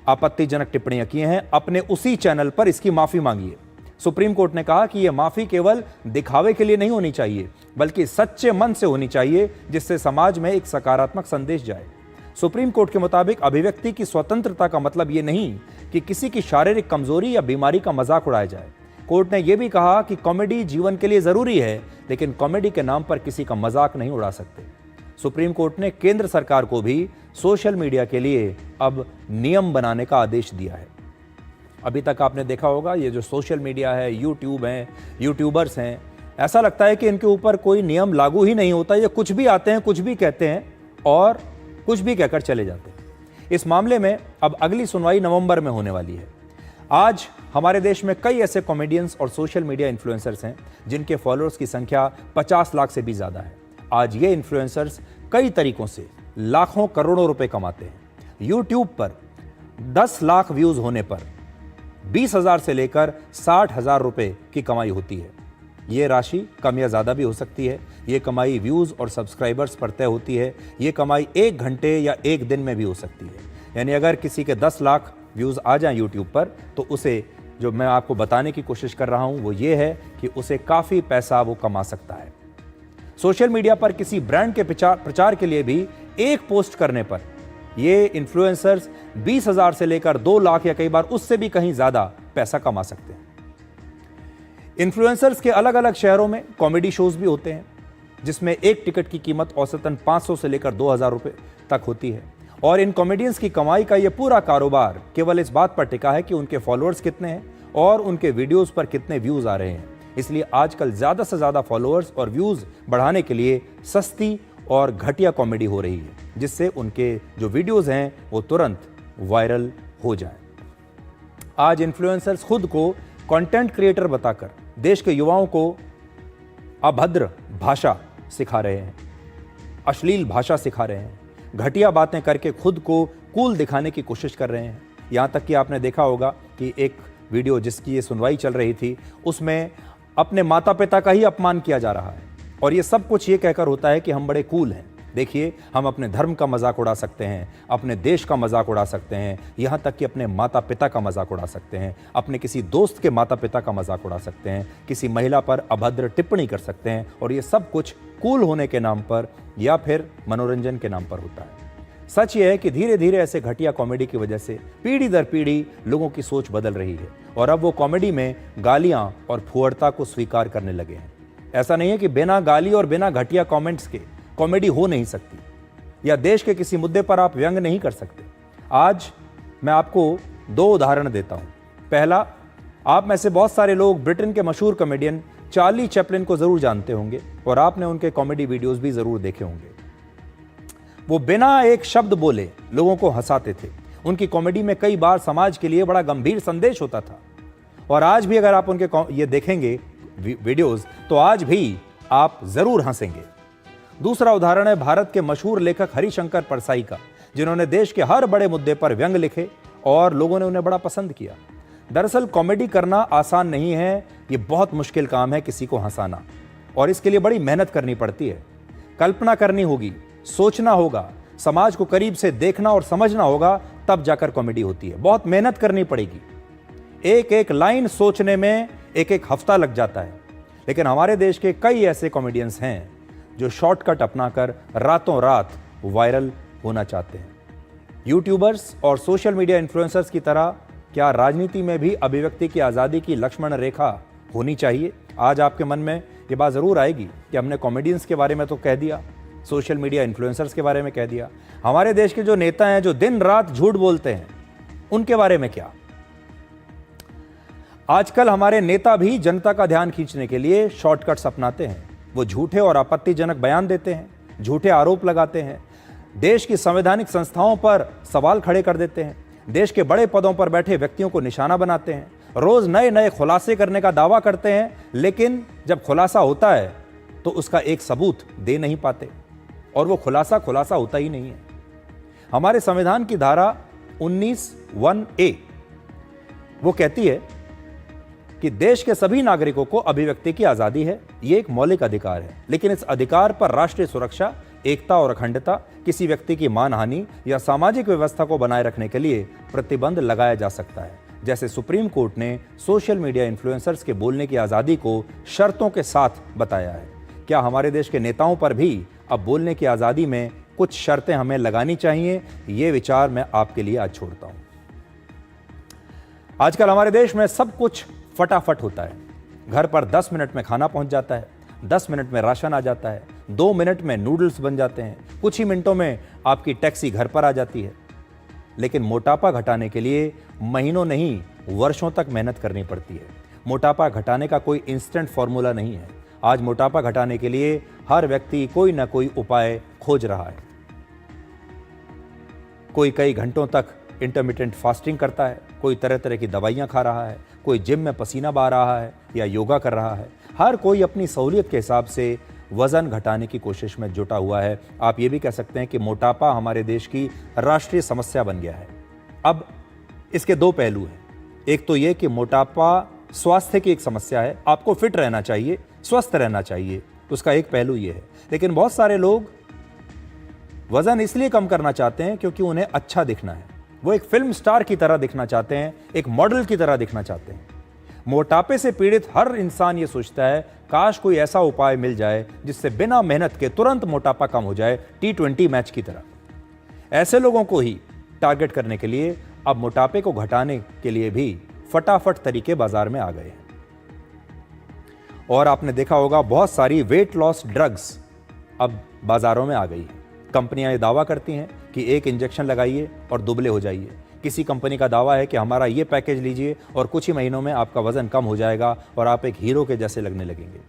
आपत्तिजनक टिप्पणियां की हैं, अपने उसी चैनल पर इसकी माफी मांगिए। सुप्रीम कोर्ट ने कहा कि यह माफी केवल दिखावे के लिए नहीं होनी चाहिए, बल्कि सच्चे मन से होनी चाहिए, जिससे समाज में एक सकारात्मक संदेश जाए। सुप्रीम कोर्ट के मुताबिक अभिव्यक्ति की स्वतंत्रता का मतलब यह नहीं कि किसी की शारीरिक कमजोरी या बीमारी का मजाक उड़ाया जाए। कोर्ट ने यह भी कहा कि कॉमेडी जीवन के लिए जरूरी है, लेकिन कॉमेडी के नाम पर किसी का मजाक नहीं उड़ा सकते। सुप्रीम कोर्ट ने केंद्र सरकार को भी सोशल मीडिया के लिए अब नियम बनाने का आदेश दिया है। अभी तक आपने देखा होगा, ये जो सोशल मीडिया है, यूट्यूब हैं, यूट्यूबर्स हैं, ऐसा लगता है कि इनके ऊपर कोई नियम लागू ही नहीं होता। ये कुछ भी आते हैं, कुछ भी कहते हैं और कुछ भी कहकर चले जाते हैं। इस मामले में अब अगली सुनवाई नवंबर में होने वाली है। आज हमारे देश में कई ऐसे कॉमेडियंस और सोशल मीडिया इन्फ्लुएंसर्स हैं जिनके फॉलोअर्स की संख्या 50 लाख से भी ज्यादा है। आज ये इन्फ्लुएंसर्स कई तरीकों से लाखों करोड़ों रुपए कमाते हैं। यूट्यूब पर 10 लाख व्यूज होने पर 20,000 से लेकर 60,000 रुपए की कमाई होती है। ये राशि कम या ज़्यादा भी हो सकती है। ये कमाई व्यूज़ और सब्सक्राइबर्स पर तय होती है। ये कमाई 1 घंटे या 1 दिन में भी हो सकती है। यानी अगर किसी के 10 लाख व्यूज़ आ जाएं यूट्यूब पर, तो उसे, जो मैं आपको बताने की कोशिश कर रहा हूं, वो ये है कि उसे काफ़ी पैसा वो कमा सकता है। सोशल मीडिया पर किसी ब्रांड के प्रचार के लिए भी एक पोस्ट करने पर ये इन्फ्लुएंसर्स 20,000 से लेकर 2 लाख या कई बार उससे भी कहीं ज्यादा पैसा कमा सकते हैं। इन्फ्लुएंसर्स के अलग अलग शहरों में कॉमेडी शोज भी होते हैं, जिसमें एक टिकट की कीमत औसतन 500 से लेकर 2,000 रुपए तक होती है। और इन कॉमेडियंस की कमाई का यह पूरा कारोबार केवल इस बात पर टिका है कि उनके फॉलोअर्स कितने हैं और उनके वीडियोस पर कितने व्यूज आ रहे हैं। इसलिए आजकल ज्यादा से ज्यादा फॉलोअर्स और व्यूज बढ़ाने के लिए सस्ती और घटिया कॉमेडी हो रही है, जिससे उनके जो वीडियोस हैं वो तुरंत वायरल हो जाएं। आज इन्फ्लुएंसर्स खुद को कंटेंट क्रिएटर बताकर देश के युवाओं को अभद्र भाषा सिखा रहे हैं, अश्लील भाषा सिखा रहे हैं, घटिया बातें करके खुद को कूल दिखाने की कोशिश कर रहे हैं। यहाँ तक कि आपने देखा होगा कि एक वीडियो जिसकी ये सुनवाई चल रही थी, उसमें अपने माता पिता का ही अपमान किया जा रहा है और ये सब कुछ ये कहकर होता है कि हम बड़े कूल हैं। देखिए, हम अपने धर्म का मजाक उड़ा सकते हैं, अपने देश का मजाक उड़ा सकते हैं, यहाँ तक कि अपने माता पिता का मजाक उड़ा सकते हैं, अपने किसी दोस्त के माता पिता का मजाक उड़ा सकते हैं, किसी महिला पर अभद्र टिप्पणी कर सकते हैं, और ये सब कुछ कूल होने के नाम पर या फिर मनोरंजन के नाम पर होता है। सच ये है कि धीरे धीरे ऐसे घटिया कॉमेडी की वजह से पीढ़ी दर पीढ़ी लोगों की सोच बदल रही है और अब वो कॉमेडी में गालियां और फुहड़ता को स्वीकार करने लगे हैं। ऐसा नहीं है कि बिना गाली और बिना घटिया कमेंट्स के कॉमेडी हो नहीं सकती, या देश के किसी मुद्दे पर आप व्यंग नहीं कर सकते। आज मैं आपको 2 उदाहरण देता हूं। पहला, आप में से बहुत सारे लोग ब्रिटेन के मशहूर कॉमेडियन चार्ली चैपलिन को जरूर जानते होंगे और आपने उनके कॉमेडी वीडियोस भी जरूर देखे होंगे। वो बिना एक शब्द बोले लोगों को हंसाते थे। उनकी कॉमेडी में कई बार समाज के लिए बड़ा गंभीर संदेश होता था और आज भी अगर आप उनके ये देखेंगे वीडियोस तो आज भी आप जरूर हंसेंगे। दूसरा उदाहरण है भारत के मशहूर लेखक हरिशंकर परसाई का, जिन्होंने देश के हर बड़े मुद्दे पर व्यंग लिखे और लोगों ने उन्हें बड़ा पसंद किया। दरअसल कॉमेडी करना आसान नहीं है, ये बहुत मुश्किल काम है किसी को हंसाना, और इसके लिए बड़ी मेहनत करनी पड़ती है। कल्पना करनी होगी, सोचना होगा, समाज को करीब से देखना और समझना होगा, तब जाकर कॉमेडी होती है। बहुत मेहनत करनी पड़ेगी। एक एक लाइन सोचने में एक एक हफ्ता लग जाता है। लेकिन हमारे देश के कई ऐसे कॉमेडियंस हैं जो शॉर्टकट अपनाकर रातों रात वायरल होना चाहते हैं। यूट्यूबर्स और सोशल मीडिया इन्फ्लुएंसर्स की तरह क्या राजनीति में भी अभिव्यक्ति की आज़ादी की लक्ष्मण रेखा होनी चाहिए? आज आपके मन में ये बात ज़रूर आएगी कि हमने कॉमेडियंस के बारे में तो कह दिया, सोशल मीडिया इन्फ्लुएंसर्स के बारे में कह दिया, हमारे देश के जो नेता हैं जो दिन रात झूठ बोलते हैं उनके बारे में क्या? आजकल हमारे नेता भी जनता का ध्यान खींचने के लिए शॉर्टकट्स अपनाते हैं। वो झूठे और आपत्तिजनक बयान देते हैं, झूठे आरोप लगाते हैं, देश की संवैधानिक संस्थाओं पर सवाल खड़े कर देते हैं, देश के बड़े पदों पर बैठे व्यक्तियों को निशाना बनाते हैं, रोज नए नए खुलासे करने का दावा करते हैं, लेकिन जब खुलासा होता है तो उसका एक सबूत दे नहीं पाते और वो खुलासा होता ही नहीं है। हमारे संविधान की धारा 19(1)(a) वो कहती है कि देश के सभी नागरिकों को अभिव्यक्ति की आजादी है। ये एक मौलिक अधिकार है, लेकिन इस अधिकार पर राष्ट्रीय सुरक्षा, एकता और अखंडता, किसी व्यक्ति की मानहानि या सामाजिक व्यवस्था को बनाए रखने के लिए प्रतिबंध लगाया जा सकता है। जैसे सुप्रीम कोर्ट ने सोशल मीडिया इन्फ्लुएंसर्स के बोलने की आजादी को शर्तों के साथ बताया है। क्या हमारे देश के नेताओं पर भी अब बोलने की आजादी में कुछ शर्तें हमें लगानी चाहिए? ये विचार मैं आपके लिए आज छोड़ता हूं। आजकल हमारे देश में सब कुछ फटाफट होता है। घर पर 10 मिनट में खाना पहुंच जाता है, 10 मिनट में राशन आ जाता है, 2 मिनट में नूडल्स बन जाते हैं, कुछ ही मिनटों में आपकी टैक्सी घर पर आ जाती है। लेकिन मोटापा घटाने के लिए महीनों नहीं वर्षों तक मेहनत करनी पड़ती है। मोटापा घटाने का कोई इंस्टेंट फॉर्मूला नहीं है। आज मोटापा घटाने के लिए हर व्यक्ति कोई ना कोई उपाय खोज रहा है। कोई कई घंटों तक इंटरमिटेंट फास्टिंग करता है, कोई तरह तरह की दवाइयां खा रहा है, कोई जिम में पसीना बहा रहा है या योगा कर रहा है। हर कोई अपनी सहूलियत के हिसाब से वजन घटाने की कोशिश में जुटा हुआ है। आप ये भी कह सकते हैं कि मोटापा हमारे देश की राष्ट्रीय समस्या बन गया है। अब इसके 2 पहलू हैं। एक तो ये कि मोटापा स्वास्थ्य की एक समस्या है, आपको फिट रहना चाहिए, स्वस्थ रहना चाहिए, उसका एक पहलू ये है। लेकिन बहुत सारे लोग वजन इसलिए कम करना चाहते हैं क्योंकि उन्हें अच्छा दिखना है। वो एक फिल्म स्टार की तरह दिखना चाहते हैं, एक मॉडल की तरह दिखना चाहते हैं। मोटापे से पीड़ित हर इंसान ये सोचता है काश कोई ऐसा उपाय मिल जाए जिससे बिना मेहनत के तुरंत मोटापा कम हो जाए, T20 मैच की तरह। ऐसे लोगों को ही टारगेट करने के लिए अब मोटापे को घटाने के लिए भी फटाफट तरीके बाजार में आ गए हैं। और आपने देखा होगा बहुत सारी वेट लॉस ड्रग्स अब बाजारों में आ गई है। कंपनियां ये दावा करती हैं कि एक इंजेक्शन लगाइए और दुबले हो जाइए। किसी कंपनी का दावा है कि हमारा ये पैकेज लीजिए और कुछ ही महीनों में आपका वजन कम हो जाएगा और आप एक हीरो के जैसे लगने लगेंगे।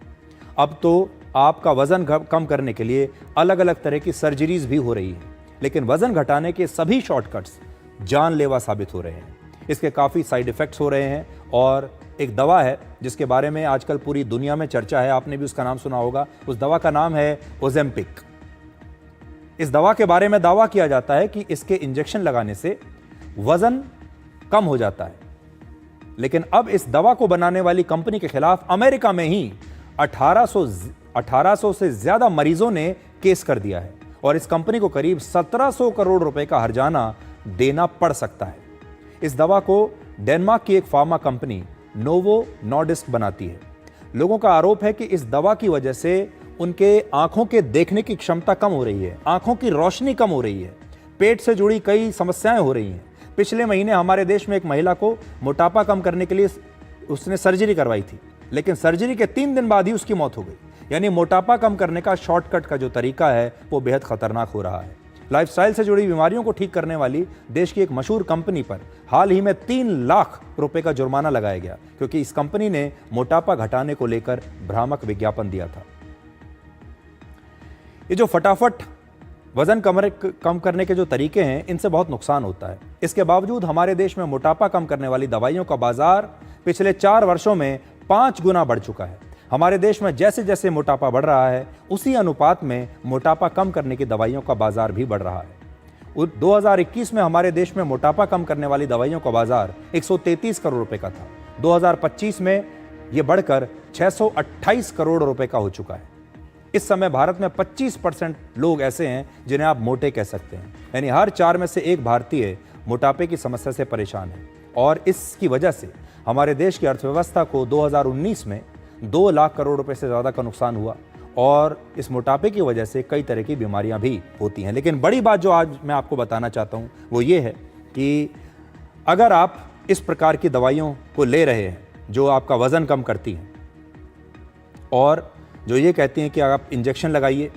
अब तो आपका वजन कम करने के लिए अलग अलग तरह की सर्जरीज भी हो रही हैं, लेकिन वजन घटाने के सभी शॉर्टकट्स जानलेवा साबित हो रहे हैं। इसके काफ़ी साइड इफ़ेक्ट्स हो रहे हैं और एक दवा है जिसके बारे में आजकल पूरी दुनिया में चर्चा है, आपने भी उसका नाम सुना होगा। उस दवा का नाम है ओजेम्पिक। इस दवा के बारे में दावा किया जाता है कि इसके इंजेक्शन लगाने से वजन कम हो जाता है। लेकिन अब इस दवा को बनाने वाली कंपनी के खिलाफ अमेरिका में ही 1800 से ज्यादा मरीजों ने केस कर दिया है और इस कंपनी को करीब 1700 करोड़ रुपए का हर्जाना देना पड़ सकता है। इस दवा को डेनमार्क की एक फार्मा कंपनी नोवो नॉर्डिस्क बनाती है। लोगों का आरोप है कि इस दवा की वजह से उनके आंखों के देखने की क्षमता कम हो रही है, आंखों की रोशनी कम हो रही है, पेट से जुड़ी कई समस्याएं हो रही हैं। पिछले महीने हमारे देश में एक महिला को मोटापा कम करने के लिए उसने सर्जरी करवाई थी, लेकिन सर्जरी के 3 दिन बाद ही उसकी मौत हो गई। यानी मोटापा कम करने का शॉर्टकट का जो तरीका है वो बेहद खतरनाक हो रहा है। लाइफस्टाइल से जुड़ी बीमारियों को ठीक करने वाली देश की एक मशहूर कंपनी पर हाल ही में 3 लाख रुपए का जुर्माना लगाया गया, क्योंकि इस कंपनी ने मोटापा घटाने को लेकर भ्रामक विज्ञापन दिया था। ये जो फटाफट वजन कम करने के जो तरीके हैं, इनसे बहुत नुकसान होता है। इसके बावजूद हमारे देश में मोटापा कम करने वाली दवाइयों का बाजार पिछले 4 वर्षों में 5 गुना बढ़ चुका है। हमारे देश में जैसे जैसे मोटापा बढ़ रहा है, उसी अनुपात में मोटापा कम करने की दवाइयों का बाजार भी बढ़ रहा है। 2021 में हमारे देश में मोटापा कम करने वाली दवाइयों का बाजार 133 करोड़ रुपए का था। 2025 में यह बढ़कर 628 करोड़ रुपए का हो चुका है। इस समय भारत में 25% लोग ऐसे हैं जिन्हें आप मोटे कह सकते हैं, यानी हर 4 में से 1 भारतीय मोटापे की समस्या से परेशान है। और इसकी वजह से हमारे देश की अर्थव्यवस्था को 2019 में 2 लाख करोड़ रुपए से ज़्यादा का नुकसान हुआ, और इस मोटापे की वजह से कई तरह की बीमारियां भी होती हैं। लेकिन बड़ी बात जो आज मैं आपको बताना चाहता हूं वो ये है कि अगर आप इस प्रकार की दवाइयों को ले रहे हैं जो आपका वज़न कम करती हैं, और जो ये कहती हैं कि आप इंजेक्शन लगाइए,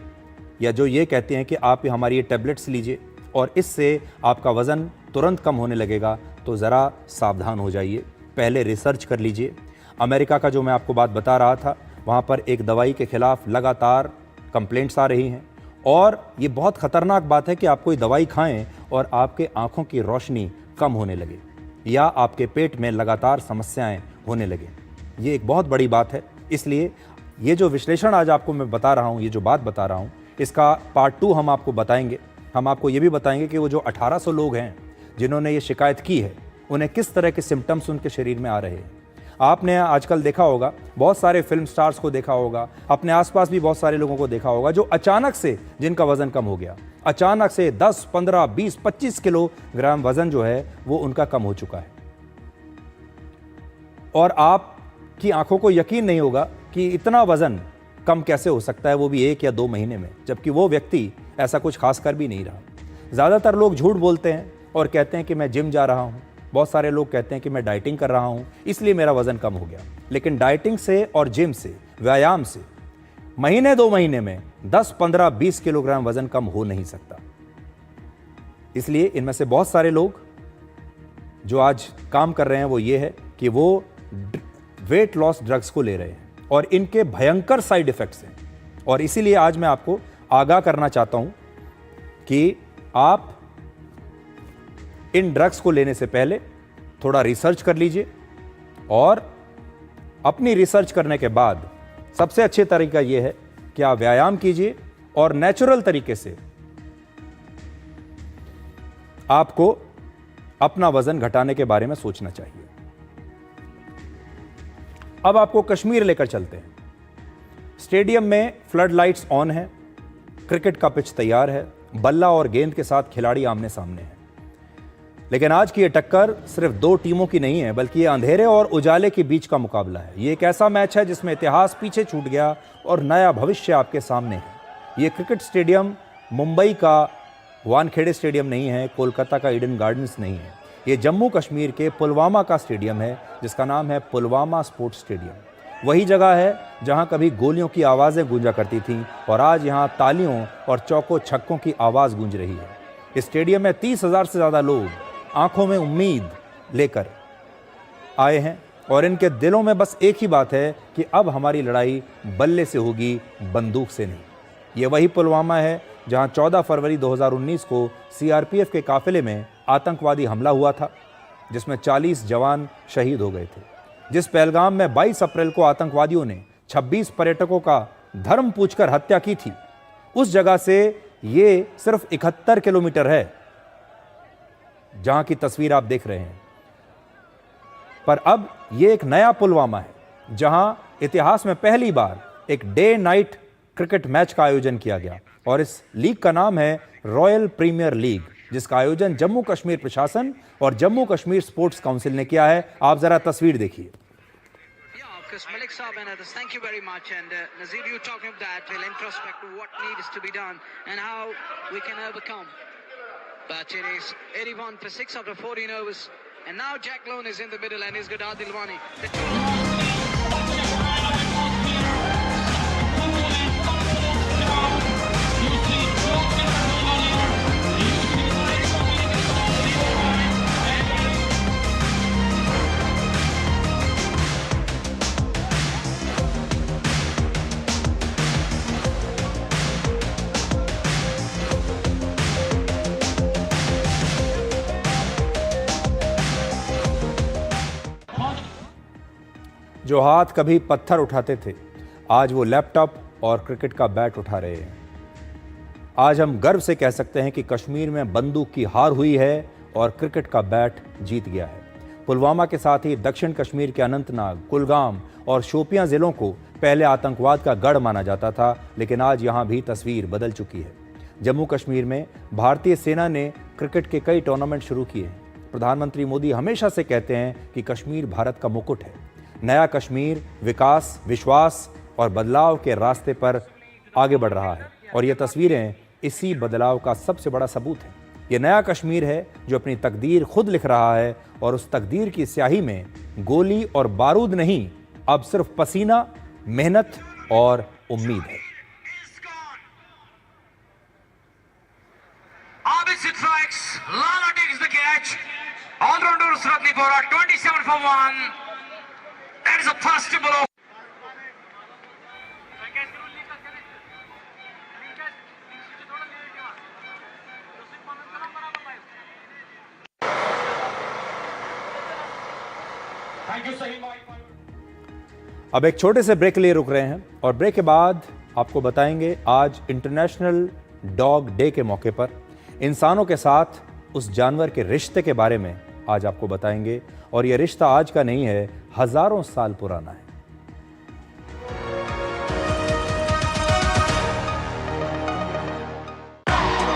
या जो ये कहते हैं कि आप हमारी ये टैबलेट्स लीजिए और इससे आपका वज़न तुरंत कम होने लगेगा, तो ज़रा सावधान हो जाइए, पहले रिसर्च कर लीजिए। अमेरिका का जो मैं आपको बात बता रहा था, वहाँ पर एक दवाई के खिलाफ लगातार कंप्लेंट्स आ रही हैं, और ये बहुत ख़तरनाक बात है कि आप कोई दवाई खाएं और आपके आँखों की रोशनी कम होने लगे, या आपके पेट में लगातार समस्याएं होने लगे। ये एक बहुत बड़ी बात है। इसलिए ये जो विश्लेषण आज आपको मैं बता रहा हूँ, ये जो बात बता रहा हूँ, इसका पार्ट 2 हम आपको बताएंगे। हम आपको ये भी बताएंगे कि वो जो 1800 लोग हैं जिन्होंने ये शिकायत की है, उन्हें किस तरह के सिम्टम्स उनके शरीर में आ रहे हैं। आपने आजकल देखा होगा, बहुत सारे फिल्म स्टार्स को देखा होगा, अपने आसपास भी बहुत सारे लोगों को देखा होगा जो अचानक से जिनका वज़न कम हो गया, अचानक से 10, 15, 20, 25 किलोग्राम वज़न जो है वो उनका कम हो चुका है। और आपकी आंखों को यकीन नहीं होगा कि इतना वज़न कम कैसे हो सकता है, वो भी 1 या 2 महीने में, जबकि वो व्यक्ति ऐसा कुछ खास कर भी नहीं रहा। ज़्यादातर लोग झूठ बोलते हैं और कहते हैं कि मैं जिम जा रहा हूँ। बहुत सारे लोग कहते हैं कि मैं डाइटिंग कर रहा हूँ, इसलिए मेरा वज़न कम हो गया। लेकिन डाइटिंग से और जिम से, व्यायाम से महीने 2 महीने में 10, 15, 20 किलोग्राम वज़न कम हो नहीं सकता। इसलिए इनमें से बहुत सारे लोग जो आज काम कर रहे हैं वो ये है कि वो वेट लॉस ड्रग्स को ले रहे हैं, और इनके भयंकर साइड इफ़ेक्ट्स हैं। और इसीलिए आज मैं आपको आगाह करना चाहता हूं कि आप इन ड्रग्स को लेने से पहले थोड़ा रिसर्च कर लीजिए, और अपनी रिसर्च करने के बाद सबसे अच्छे तरीका यह है कि आप व्यायाम कीजिए, और नेचुरल तरीके से आपको अपना वजन घटाने के बारे में सोचना चाहिए। अब आपको कश्मीर लेकर चलते हैं। स्टेडियम में फ्लड लाइट्स ऑन है, क्रिकेट का पिच तैयार है, बल्ला और गेंद के साथ खिलाड़ी आमने सामने हैं। लेकिन आज की ये टक्कर सिर्फ 2 टीमों की नहीं है, बल्कि ये अंधेरे और उजाले के बीच का मुकाबला है। ये एक ऐसा मैच है जिसमें इतिहास पीछे छूट गया और नया भविष्य आपके सामने है। ये क्रिकेट स्टेडियम मुंबई का वानखेड़े स्टेडियम नहीं है, कोलकाता का ईडन गार्डन्स नहीं है। ये जम्मू कश्मीर के पुलवामा का स्टेडियम है, जिसका नाम है पुलवामा स्पोर्ट्स स्टेडियम। वही जगह है जहां कभी गोलियों की आवाज़ें गूंजा करती थीं, और आज यहां तालियों और चौकों छक्कों की आवाज़ गूंज रही है। इस स्टेडियम में 30,000 से ज़्यादा लोग आंखों में उम्मीद लेकर आए हैं, और इनके दिलों में बस एक ही बात है कि अब हमारी लड़ाई बल्ले से होगी, बंदूक से नहीं। ये वही पुलवामा है जहां 14 फरवरी 2019 को सीआरपीएफ के काफिले में आतंकवादी हमला हुआ था, जिसमें 40 जवान शहीद हो गए थे। जिस पहलगाम में 22 अप्रैल को आतंकवादियों ने 26 पर्यटकों का धर्म पूछकर हत्या की थी, उस जगह से ये सिर्फ 71 किलोमीटर है जहां की तस्वीर आप देख रहे हैं। पर अब ये एक नया पुलवामा है जहां इतिहास में पहली बार एक डे नाइट क्रिकेट मैच का आयोजन किया गया, और इस लीग का नाम है रॉयल प्रीमियर लीग, जिसका आयोजन जम्मू कश्मीर प्रशासन और जम्मू कश्मीर स्पोर्ट्स काउंसिल ने किया है। आप जरा तस्वीर देखिए। Malik Saab and others, thank you very much. And Nazir, you talking of that, we'll introspect to what needs to be done and how we can overcome. But it is 81 for 6 after 14 overs. And now Jack Lone is in the middle and he's got Adil Wani. जो हाथ कभी पत्थर उठाते थे, आज वो laptop और cricket का बैट उठा रहे हैं। आज हम गर्व से कह सकते हैं कि कश्मीर में बंदूक की हार हुई है और क्रिकेट का बैट जीत गया है। पुलवामा के साथ ही दक्षिण कश्मीर के अनंतनाग, कुलगाम और शोपियां जिलों को पहले आतंकवाद का गढ़ माना जाता था, लेकिन आज यहां भी तस्वीर बदल चुकी है। जम्मू कश्मीर में भारतीय सेना ने क्रिकेट के कई टूर्नामेंट शुरू किए हैं। प्रधानमंत्री मोदी हमेशा से कहते हैं कि कश्मीर भारत का मुकुट है। नया कश्मीर विकास, विश्वास और बदलाव के रास्ते पर आगे बढ़ रहा है और ये तस्वीरें इसी बदलाव का सबसे बड़ा सबूत है। ये नया कश्मीर है जो अपनी तकदीर खुद लिख रहा है और उस तकदीर की स्याही में गोली और बारूद नहीं, अब सिर्फ पसीना, मेहनत और उम्मीद है। Lala takes the catch. All-rounder Ratnipura, 27 for 1. That is a first ball. अब एक छोटे से ब्रेक के लिए रुक रहे हैं और ब्रेक के बाद आपको बताएंगे आज इंटरनेशनल डॉग डे के मौके पर इंसानों के साथ उस जानवर के रिश्ते के बारे में आज आपको बताएंगे। और यह रिश्ता आज का नहीं है, हजारों साल पुराना है।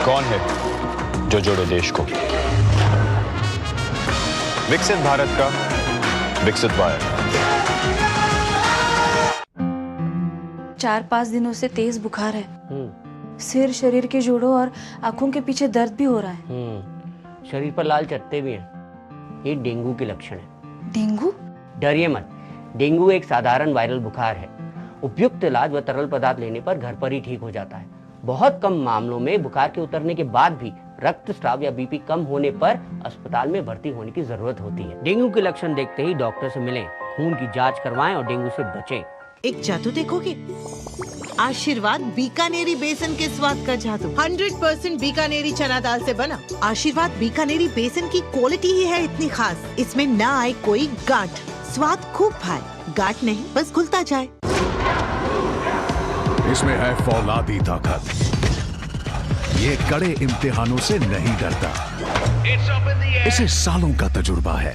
कौन है जो जोड़े देश को? विकसित भारत का विकसित वायर। 4-5 दिनों से तेज बुखार है। सिर, शरीर के जोड़ों और आंखों के पीछे दर्द भी हो रहा है। शरीर पर लाल चट्टे भी हैं। ये डेंगू के लक्षण है। डेंगू? डरिए मत, डेंगू एक साधारण वायरल बुखार है। उपयुक्त इलाज व तरल पदार्थ लेने पर घर पर ही ठीक हो जाता है। बहुत कम मामलों में बुखार के उतरने के बाद भी रक्तस्राव या बीपी कम होने पर अस्पताल में भर्ती होने की जरूरत होती है। डेंगू के लक्षण देखते ही डॉक्टर से मिलें, खून की जांच करवाएं और डेंगू से बचें। एक जादू देखोगे? आशीर्वाद बीकानेरी बेसन के स्वाद का जादू। 100% बीकानेरी चना दाल से बना। आशीर्वाद बीकानेरी बेसन की क्वालिटी ही है इतनी खास, इसमें ना आए कोई गांठ, स्वाद खूब भाए, गांठ नहीं बस घुलता जाए। इसमें है फौलादी ताकत, ये कड़े इम्तिहानों से नहीं डरता, इसे सालों का तजुर्बा है।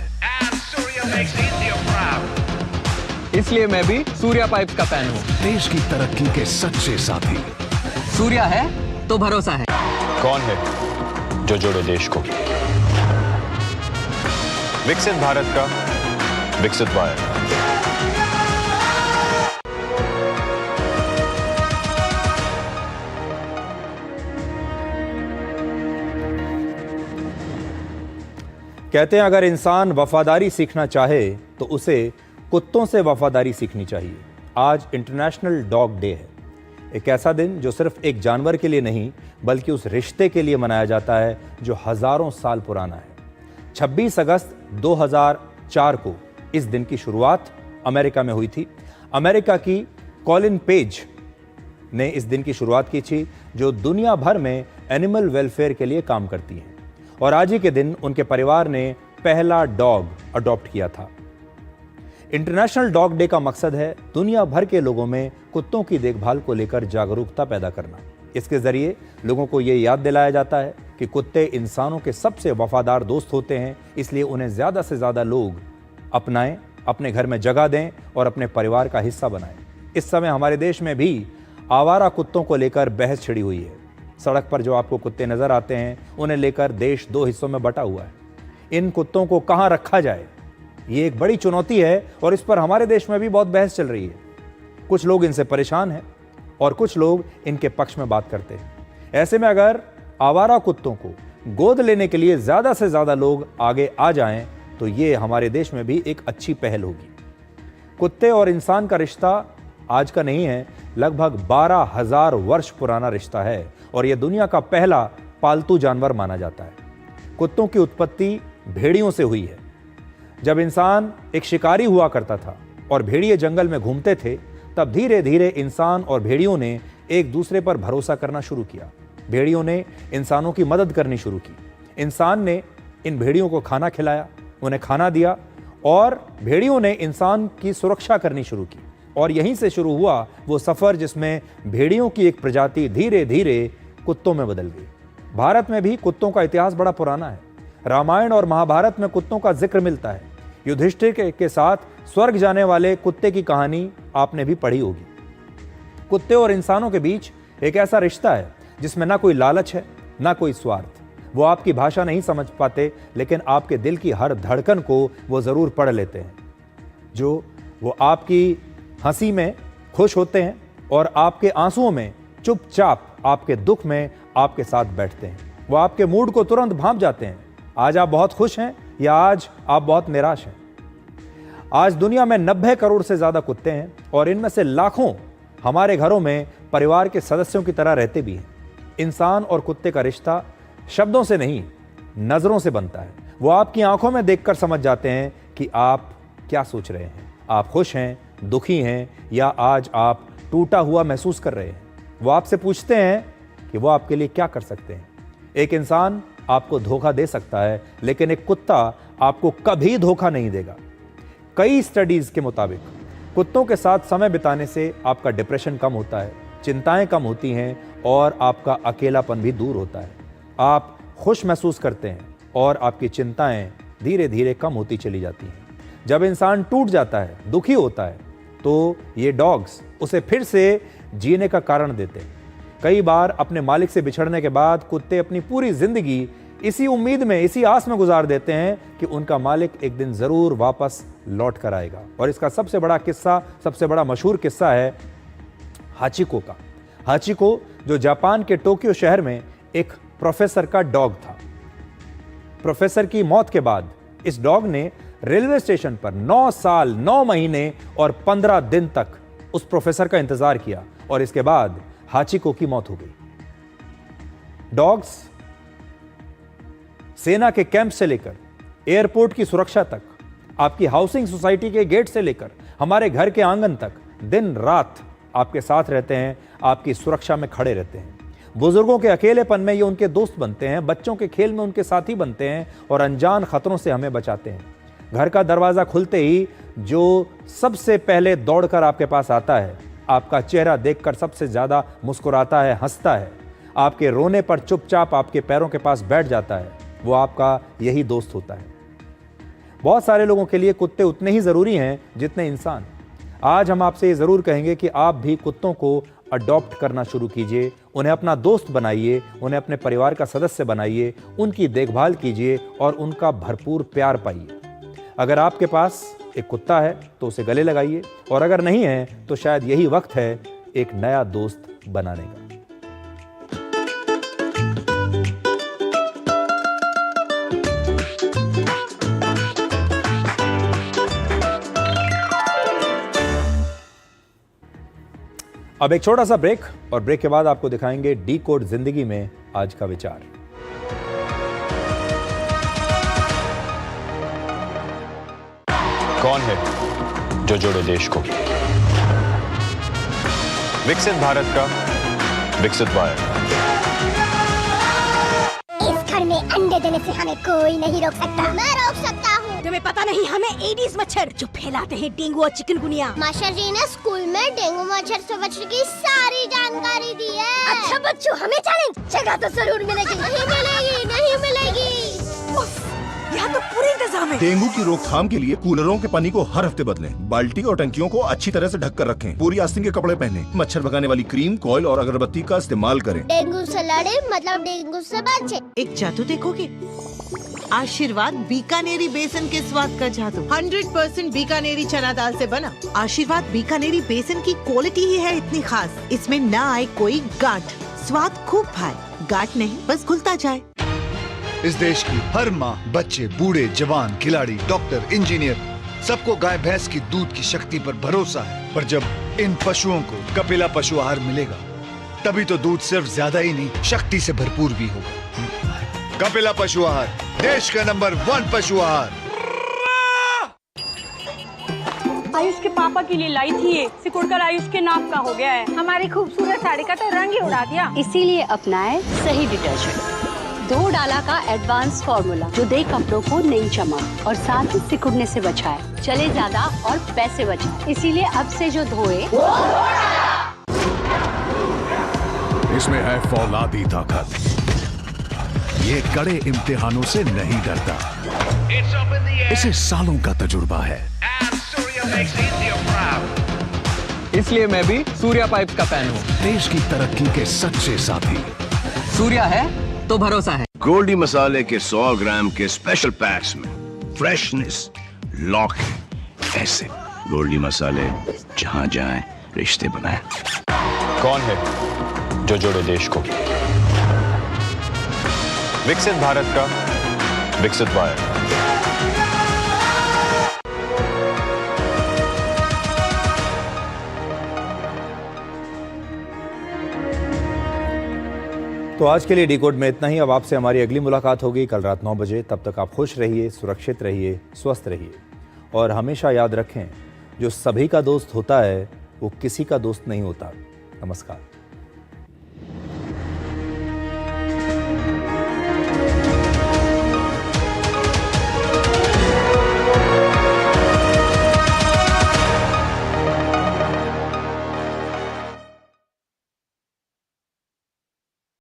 इसलिए मैं भी सूर्या पाइप्स का फैन हूँ। देश की तरक्की के सच्चे साथी। सूर्या है तो भरोसा है। कौन है जो जोड़े देश को? विकसित भारत का विकसित वायर। कहते हैं अगर इंसान वफादारी सीखना चाहे तो उसे कुत्तों से वफादारी सीखनी चाहिए। आज इंटरनेशनल डॉग डे है, एक ऐसा दिन जो सिर्फ एक जानवर के लिए नहीं बल्कि उस रिश्ते के लिए मनाया जाता है जो हजारों साल पुराना है। 26 अगस्त 2004 को इस दिन की शुरुआत अमेरिका में हुई थी। अमेरिका की कॉलिन पेज ने इस दिन की शुरुआत की थी, जो दुनिया भर में एनिमल वेलफेयर के लिए काम करती हैं। और आज ही के दिन उनके परिवार ने पहला डॉग अडॉप्ट किया था। इंटरनेशनल डॉग डे का मकसद है दुनिया भर के लोगों में कुत्तों की देखभाल को लेकर जागरूकता पैदा करना। इसके जरिए लोगों को ये याद दिलाया जाता है कि कुत्ते इंसानों के सबसे वफादार दोस्त होते हैं, इसलिए उन्हें ज़्यादा से ज़्यादा लोग अपनाएं, अपने घर में जगह दें और अपने परिवार का हिस्सा बनाएं। इस समय हमारे देश में भी आवारा कुत्तों को लेकर बहस छिड़ी हुई है। सड़क पर जो आपको कुत्ते नजर आते हैं, उन्हें लेकर देश 2 हिस्सों में बटा हुआ है। इन कुत्तों को कहां रखा जाए, ये एक बड़ी चुनौती है और इस पर हमारे देश में भी बहुत बहस चल रही है। कुछ लोग इनसे परेशान हैं और कुछ लोग इनके पक्ष में बात करते हैं। ऐसे में अगर आवारा कुत्तों को गोद लेने के लिए ज्यादा से ज्यादा लोग आगे आ जाएं, तो ये हमारे देश में भी एक अच्छी पहल होगी। कुत्ते और इंसान का रिश्ता आज का नहीं है, लगभग 12,000 वर्ष पुराना रिश्ता है और यह दुनिया का पहला पालतू जानवर माना जाता है। कुत्तों की उत्पत्ति भेड़ियों से हुई है। जब इंसान एक शिकारी हुआ करता था और भेड़िए जंगल में घूमते थे, तब धीरे धीरे इंसान और भेड़ियों ने एक दूसरे पर भरोसा करना शुरू किया। भेड़ियों ने इंसानों की मदद करनी शुरू की। इंसान ने इन भेड़ियों को खाना खिलाया, उन्हें खाना दिया और भेड़ियों ने इंसान की सुरक्षा करनी शुरू की और यहीं से शुरू हुआ वो सफर जिसमें भेड़ियों की एक प्रजाति धीरे धीरे कुत्तों में बदल गई। भारत में भी कुत्तों का इतिहास बड़ा पुराना है। रामायण और महाभारत में कुत्तों का जिक्र मिलता है। युधिष्ठिर के साथ स्वर्ग जाने वाले कुत्ते की कहानी आपने भी पढ़ी होगी। कुत्ते और इंसानों के बीच एक ऐसा रिश्ता है जिसमें ना कोई लालच है ना कोई स्वार्थ। वो आपकी भाषा नहीं समझ पाते, लेकिन आपके दिल की हर धड़कन को वो जरूर पढ़ लेते हैं। वो आपकी हंसी में खुश होते हैं और आपके आंसुओं में चुपचाप आपके दुख में आपके साथ बैठते हैं। वो आपके मूड को तुरंत भांप जाते हैं। आज आप बहुत खुश हैं या आज आप बहुत निराश हैं। आज दुनिया में 90 करोड़ से ज्यादा कुत्ते हैं और इनमें से लाखों हमारे घरों में परिवार के सदस्यों की तरह रहते भी हैं। इंसान और कुत्ते का रिश्ता शब्दों से नहीं, नजरों से बनता है। वो आपकी आंखों में देखकर समझ जाते हैं कि आप क्या सोच रहे हैं। आप खुश हैं, दुखी हैं या आज आप टूटा हुआ महसूस कर रहे हैं। वो आपसे पूछते हैं कि वो आपके लिए क्या कर सकते हैं। एक इंसान आपको धोखा दे सकता है, लेकिन एक कुत्ता आपको कभी धोखा नहीं देगा। कई स्टडीज के मुताबिक कुत्तों के साथ समय बिताने से आपका डिप्रेशन कम होता है, चिंताएं कम होती हैं और आपका अकेलापन भी दूर होता है। आप खुश महसूस करते हैं और आपकी चिंताएं धीरे धीरे कम होती चली जाती हैं। जब इंसान टूट जाता है, दुखी होता है, तो ये डॉग्स उसे फिर से जीने का कारण देते हैं। कई बार अपने मालिक से बिछड़ने के बाद कुत्ते अपनी पूरी जिंदगी इसी उम्मीद में, इसी आस में गुजार देते हैं कि उनका मालिक एक दिन जरूर वापस लौट कर आएगा। और इसका सबसे बड़ा मशहूर किस्सा है हाचिको का। हाचिको जो जापान के टोक्यो शहर में एक प्रोफेसर का डॉग था। प्रोफेसर की मौत के बाद इस डॉग ने रेलवे स्टेशन पर 9 साल 9 महीने और 15 दिन तक उस प्रोफेसर का इंतजार किया और इसके बाद हाचिको की मौत हो गई। डॉग्स सेना के कैंप से लेकर एयरपोर्ट की सुरक्षा तक, आपकी हाउसिंग सोसाइटी के गेट से लेकर हमारे घर के आंगन तक दिन रात आपके साथ रहते हैं, आपकी सुरक्षा में खड़े रहते हैं। बुजुर्गों के अकेलेपन में ये उनके दोस्त बनते हैं, बच्चों के खेल में उनके साथी बनते हैं और अनजान खतरों से हमें बचाते हैं। घर का दरवाजा खुलते ही जो सबसे पहले दौड़कर आपके पास आता है, आपका चेहरा देखकर सबसे ज्यादा मुस्कुराता है, हंसता है, आपके रोने पर चुपचाप आपके पैरों के पास बैठ जाता है, वो आपका यही दोस्त होता है। बहुत सारे लोगों के लिए कुत्ते उतने ही जरूरी हैं जितने इंसान। आज हम आपसे ये जरूर कहेंगे कि आप भी कुत्तों को अडॉप्ट करना शुरू कीजिए, उन्हें अपना दोस्त बनाइए, उन्हें अपने परिवार का सदस्य बनाइए, उनकी देखभाल कीजिए और उनका भरपूर प्यार पाइए। अगर आपके पास एक कुत्ता है तो उसे गले लगाइए और अगर नहीं है तो शायद यही वक्त है एक नया दोस्त बनाने का। अब एक छोटा सा ब्रेक और ब्रेक के बाद आपको दिखाएंगे डिकोड जिंदगी में आज का विचार। कौन है जो जोड़े देश को? विकसित भारत का विकसित वायर। इस घर में अंडे देने से हमें कोई नहीं रोक सकता। मैं रोक सकता हूँ। तुम्हें पता नहीं हमें एडीज मच्छर जो फैलाते हैं डेंगू और चिकनगुनिया। मास्टर जी ने स्कूल में डेंगू मच्छर से बचने की सारी जानकारी दी है। अच्छा बच्चों, हमें चैलेंज जगह तो जरूर मिलेगी। नहीं मिलेगी, नहीं मिलेगी। यहाँ तो पूरे इंतजाम है। डेंगू की रोकथाम के लिए कूलरों के पानी को हर हफ्ते बदलें। बाल्टी और टंकियों को अच्छी तरह से ढक कर रखें। पूरी आस्तीन के कपड़े पहनें। मच्छर भगाने वाली क्रीम, कॉइल और अगरबत्ती का इस्तेमाल करें। डेंगू से लड़े मतलब डेंगू से बचे। एक जादू देखोगे? आशीर्वाद बीकानेरी बेसन के स्वाद का जादू। 100% बीकानेरी चना दाल से बना। आशीर्वाद बीकानेरी बेसन की क्वालिटी ही है इतनी खास, इसमें ना आए कोई गांठ, स्वाद खूब भाए। गांठ नहीं, बस घुलता जाए। इस देश की हर माँ, बच्चे, बूढ़े, जवान, खिलाड़ी, डॉक्टर, इंजीनियर, सबको गाय भैंस की दूध की शक्ति पर भरोसा है। पर जब इन पशुओं को कपिला पशु आहार मिलेगा, तभी तो दूध सिर्फ ज्यादा ही नहीं, शक्ति से भरपूर भी होगा। कपिला पशु आहार, देश का नंबर 1 पशु आहार। आयुष के पापा के लिए लाई थी ये, सिकुड़कर आयुष के नाक का हो गया है। हमारी खूबसूरत साड़ी का तो रंग ही उड़ा दिया। इसीलिए अपनाए सही डिटर्जेंट। धो डाला का एडवांस फॉर्मूला जो दे कपड़ों को नई चमक और साथ ही सिकुड़ने से बचाए, चले ज्यादा और पैसे बचाए। इसीलिए अब से जो धोए इसमें है फौलादी ताकत। ये कड़े इम्तिहानों से नहीं डरता। इसे सालों का तजुर्बा है। इसलिए मैं भी सूर्या पाइप्स का फैन हूँ। देश की तरक्की के सच्चे साथी। सूर्या है तो भरोसा है। गोल्डी मसाले के 100 ग्राम के स्पेशल पैक्स में फ्रेशनेस लॉक है। ऐसे गोल्डी मसाले जहां जाएं रिश्ते बनाएं। कौन है जो जोड़े देश को? विकसित भारत का विकसित वायर। तो आज के लिए डिकोड में इतना ही। अब आपसे हमारी अगली मुलाकात होगी कल रात 9 बजे। तब तक आप खुश रहिए, सुरक्षित रहिए, स्वस्थ रहिए और हमेशा याद रखें, जो सभी का दोस्त होता है वो किसी का दोस्त नहीं होता। नमस्कार।